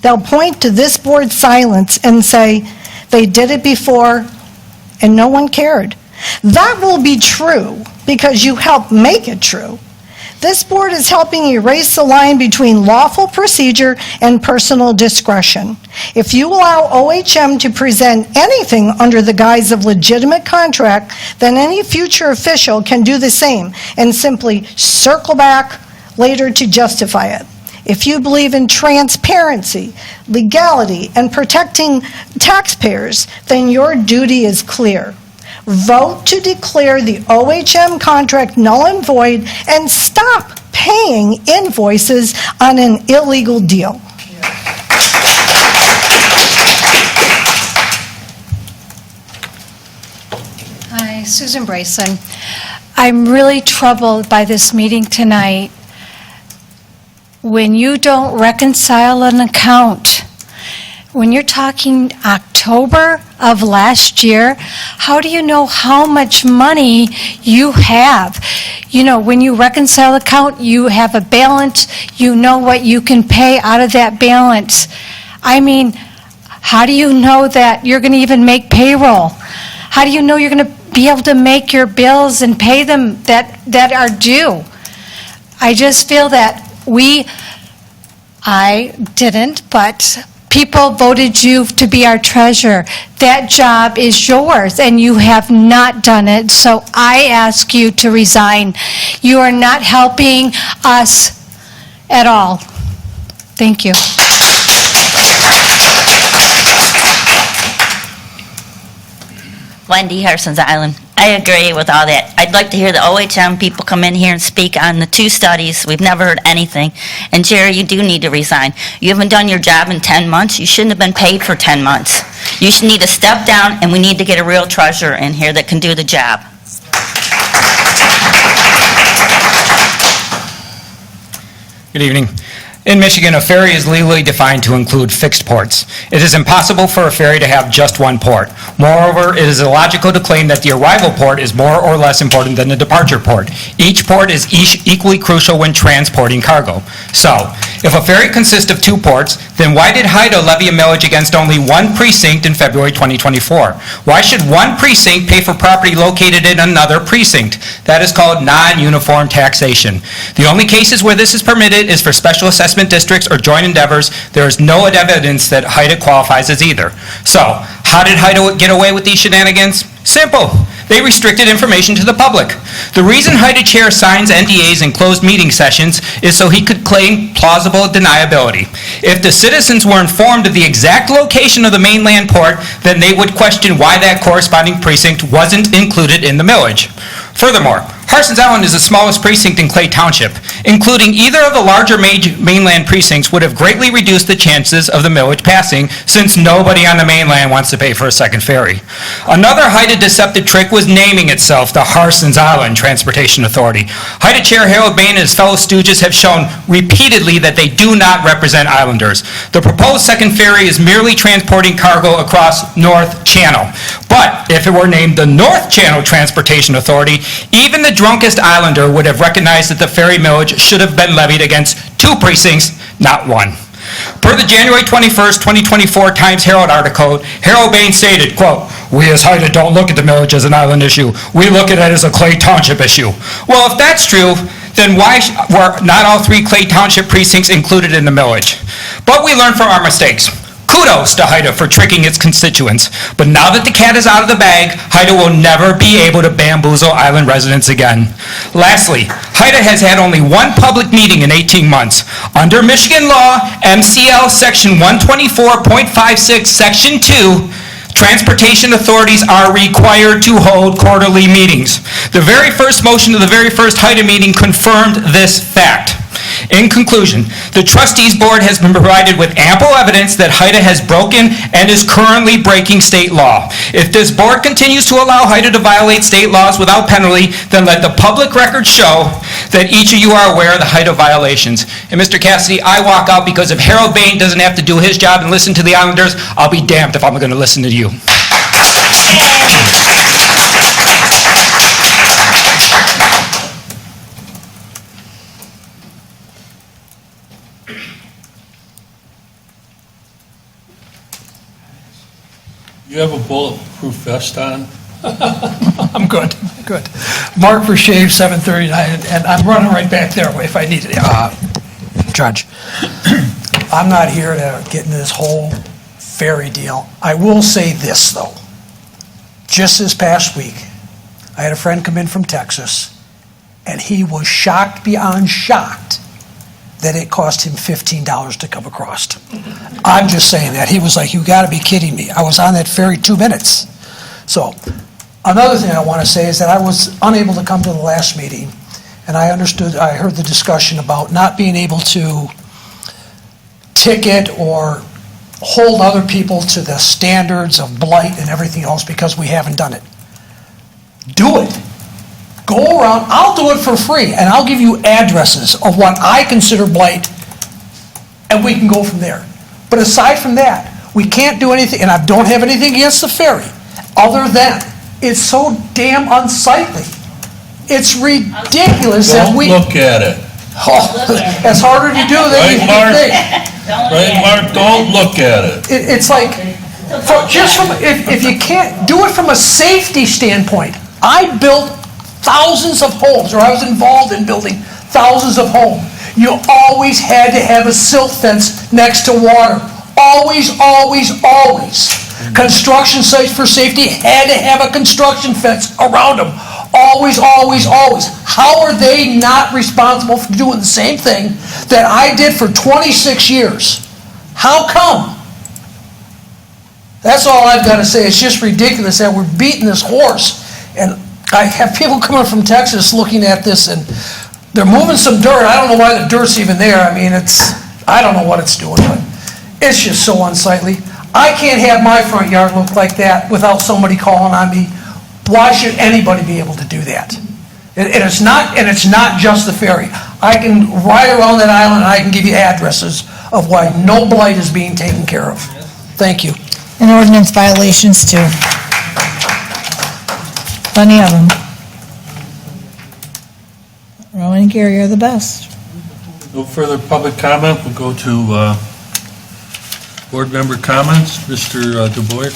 they'll point to this board's silence and say, they did it before and no one cared. That will be true because you helped make it true. This board is helping erase the line between lawful procedure and personal discretion. If you allow OHM to present anything under the guise of legitimate contract, then any future official can do the same and simply circle back later to justify it. If you believe in transparency, legality, and protecting taxpayers, then your duty is clear. Vote to declare the OHM contract null and void and stop paying invoices on an illegal deal. Hi, Susan Brayson. I'm really troubled by this meeting tonight. When you don't reconcile an account, when you're talking October of last year, how do you know how much money you have? You know, when you reconcile an account, you have a balance, you know what you can pay out of that balance. I mean, how do you know that you're going to even make payroll? How do you know you're going to be able to make your bills and pay them that are due? I just feel that I didn't, but people voted you to be our treasurer. That job is yours, and you have not done it, so I ask you to resign. You are not helping us at all. Thank you. Wendy, Harson's Island. I agree with all that. I'd like to hear the OHM people come in here and speak on the 2 studies. We've never heard anything. And Jerry, you do need to resign. You haven't done your job in 10 months. You shouldn't have been paid for 10 months. You should need to step down, and we need to get a real treasurer in here that can do the job. Good evening. In Michigan, a ferry is legally defined to include fixed ports. It is impossible for a ferry to have just one port. Moreover, it is illogical to claim that the arrival port is more or less important than the departure port. Each port is equally crucial when transporting cargo. So, if a ferry consists of 2 ports, then why did HIDA levy a millage against only one precinct in February 2024? Why should one precinct pay for property located in another precinct? That is called non-uniform taxation. The only cases where this is permitted is for special assessment districts or joint endeavors. There is no evidence that HIDA qualifies as either. So, how did HIDA get away with these shenanigans? Simple. They restricted information to the public. The reason HIDA chair signs NDAs in closed meeting sessions is so he could claim plausible deniability. If the citizens were informed of the exact location of the mainland port, then they would question why that corresponding precinct wasn't included in the millage. Furthermore, Harson's Island is the smallest precinct in Clay Township. Including either of the larger mainland precincts would have greatly reduced the chances of the millage passing, since nobody on the mainland wants to pay for a second ferry. Another HIDA deceptive trick was naming itself the Harson's Island Transportation Authority. HIDA Chair Harold Bain and his fellow stooges have shown repeatedly that they do not represent islanders. The proposed second ferry is merely transporting cargo across North Channel. But if it were named the North Channel Transportation Authority, even the drunkest islander would have recognized that the ferry millage should have been levied against 2 precincts, not 1. Per the January 21st, 2024 Times Herald article, Harold Bain stated, quote, "We as HIDA don't look at the millage as an island issue. We look at it as a Clay Township issue." Well, if that's true, then why were not all 3 Clay Township precincts included in the millage? But we learn from our mistakes. Kudos to Haida for tricking its constituents. But now that the cat is out of the bag, Haida will never be able to bamboozle island residents again. Lastly, Haida has had only one public meeting in 18 months. Under Michigan law, MCL Section 124.56, Section 2, transportation authorities are required to hold quarterly meetings. The very first motion of the very first Haida meeting confirmed this fact. In conclusion, the Trustees Board has been provided with ample evidence that Haida has broken and is currently breaking state law. If this board continues to allow Haida to violate state laws without penalty, then let the public record show that each of you are aware of the Haida violations. And Mr. Cassidy, I walk out because if Harold Bain doesn't have to do his job and listen to the Islanders, I'll be damned if I'm going to listen to you. You have a bulletproof vest on? I'm good. Mark for Shave, 739, and I'm running right back there if I need it. Judge, I'm not here to get into this whole Ferry deal. I will say this, though. Just this past week, I had a friend come in from Texas, and he was shocked beyond shocked that it cost him $15 to come across. I'm just saying that. He was like, you got to be kidding me. I was on that ferry 2 minutes. So another thing I want to say is that I was unable to come to the last meeting, and I heard the discussion about not being able to ticket or hold other people to the standards of blight and everything else because we haven't done it. Do it. Go around, I'll do it for free, and I'll give you addresses of what I consider blight, and we can go from there. But aside from that, we can't do anything, and I don't have anything against the ferry, other than it's so damn unsightly. It's ridiculous that we... Don't look at it. Oh, it's harder to do than you think. Right, Mark? Don't look at it. It's like, if you can't do it from a safety standpoint, I built thousands of homes, or I was involved in building thousands of homes. You always had to have a silt fence next to water. Always, always, always. Construction sites for safety had to have a construction fence around them. Always, always, always. How are they not responsible for doing the same thing that I did for 26 years? How come? That's all I've got to say. It's just ridiculous that we're beating this horse. And I have people coming from Texas looking at this, and they're moving some dirt. I don't know why the dirt's even there. I mean, I don't know what it's doing, but it's just so unsightly. I can't have my front yard look like that without somebody calling on me. Why should anybody be able to do that? And it's not just the ferry. I can ride around that island and I can give you addresses of why no blight is being taken care of. Thank you. And ordinance violations too. Plenty of them. Rowan and Gary are the best. No further public comment. We'll go to board member comments. Mr. Du Bois.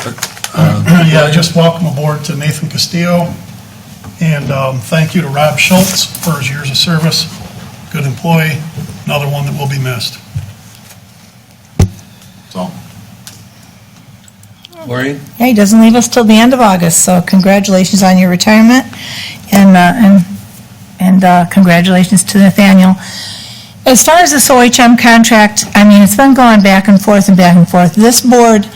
Yeah, just welcome aboard to Nathan Castillo, and thank you to Rob Schultz for his years of service. Good employee, another one that will be missed. So. Maureen? Yeah, he doesn't leave us till the end of August, so congratulations on your retirement, and congratulations to Nathaniel. As far as this OHM contract, I mean, it's been going back and forth and back and forth. This board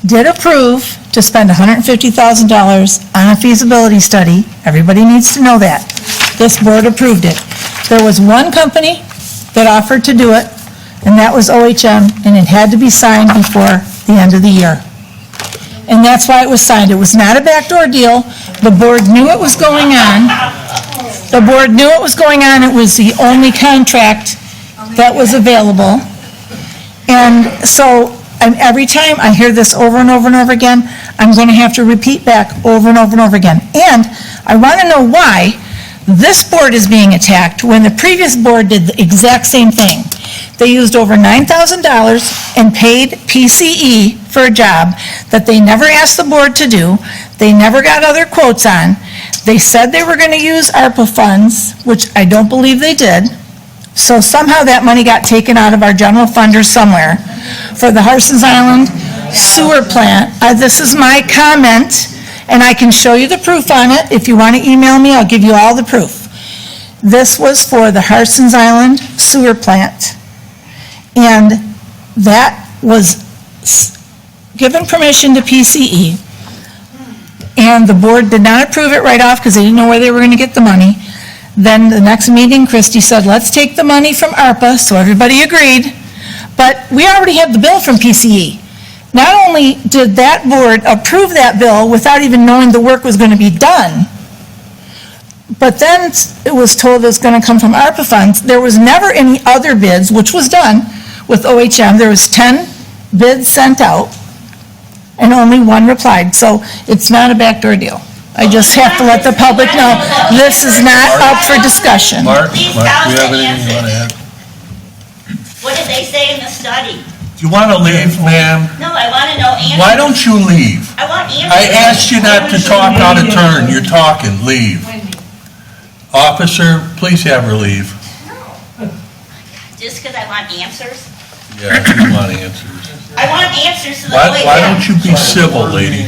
did approve to spend $150,000 on a feasibility study. Everybody needs to know that. This board approved it. There was one company that offered to do it, and that was OHM, and it had to be signed before the end of the year. And that's why it was signed. It was not a backdoor deal. The board knew it was going on. The board knew it was going on. It was the only contract that was available. And so every time I hear this over and over and over again, I'm going to have to repeat back over and over and over again. And I want to know why this board is being attacked when the previous board did the exact same thing. They used over $9,000 and paid PCE for a job that they never asked the board to do. They never got other quotes on. They said they were going to use ARPA funds, which I don't believe they did. So somehow that money got taken out of our general fund or somewhere for the Harson's Island sewer plant. This is my comment, and I can show you the proof on it. If you want to email me, I'll give you all the proof. This was for the Harson's Island sewer plant. And that was given permission to PCE. And the board did not approve it right off because they didn't know where they were going to get the money. Then the next meeting, Christie said, let's take the money from ARPA, so everybody agreed. But we already had the bill from PCE. Not only did that board approve that bill without even knowing the work was going to be done, but then it was told it was going to come from ARPA funds. There was never any other bids, which was done with OHM. There was 10 bids sent out, and only one replied. So it's not a backdoor deal. I just have to let the public know, this is not up for discussion. Mark, do you have anything you want to add? What did they say in the study? Do you want to leave, ma'am? No, I want to know answers. Why don't you leave? I want answers. I asked you not to talk out of turn. You're talking. Leave. Officer, please have her leave. Just because I want answers? Yeah, you want answers. I want answers to the Why don't you be civil, lady?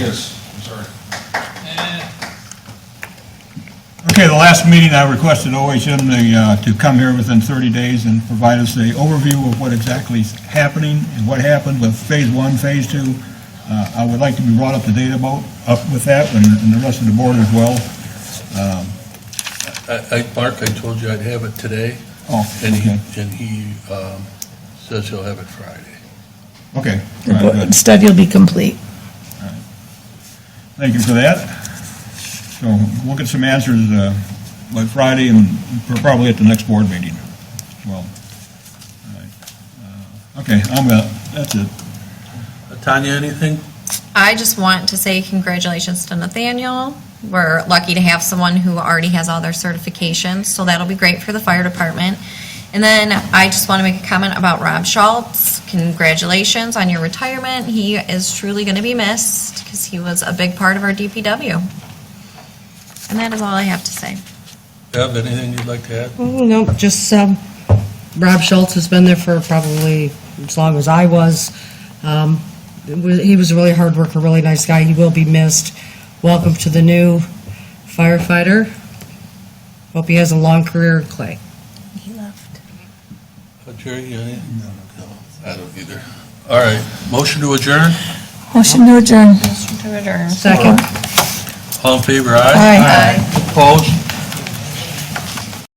Okay, the last meeting, I requested OHM to come here within 30 days and provide us an overview of what exactly is happening and what happened with Phase 1, Phase 2. I would like to be brought up to date with that and the rest of the board as well. Mark, I told you I'd have it today. Oh, and okay. He says he'll have it Friday. Okay. The All right, good. study will be complete. Thank you for that. So we'll get some answers by Friday and probably at the next board meeting. Well, all right. Okay, that's it. Tanya, anything? I just want to say congratulations to Nathaniel. We're lucky to have someone who already has all their certifications, so that'll be great for the fire department. And then I just want to make a comment about Rob Schultz. Congratulations on your retirement. He is truly going to be missed because he was a big part of our DPW. And that is all I have to say. Deb, anything you'd like to add? No, just Rob Schultz has been there for probably as long as I was. He was a really hard worker, really nice guy. He will be missed. Welcome to the new firefighter. Hope he has a long career in Clay. He left. Jerry, you anything? No, I don't either. All right, motion to adjourn? Motion to adjourn. Motion to adjourn. Second. All in favor, aye? Aye. Opposed?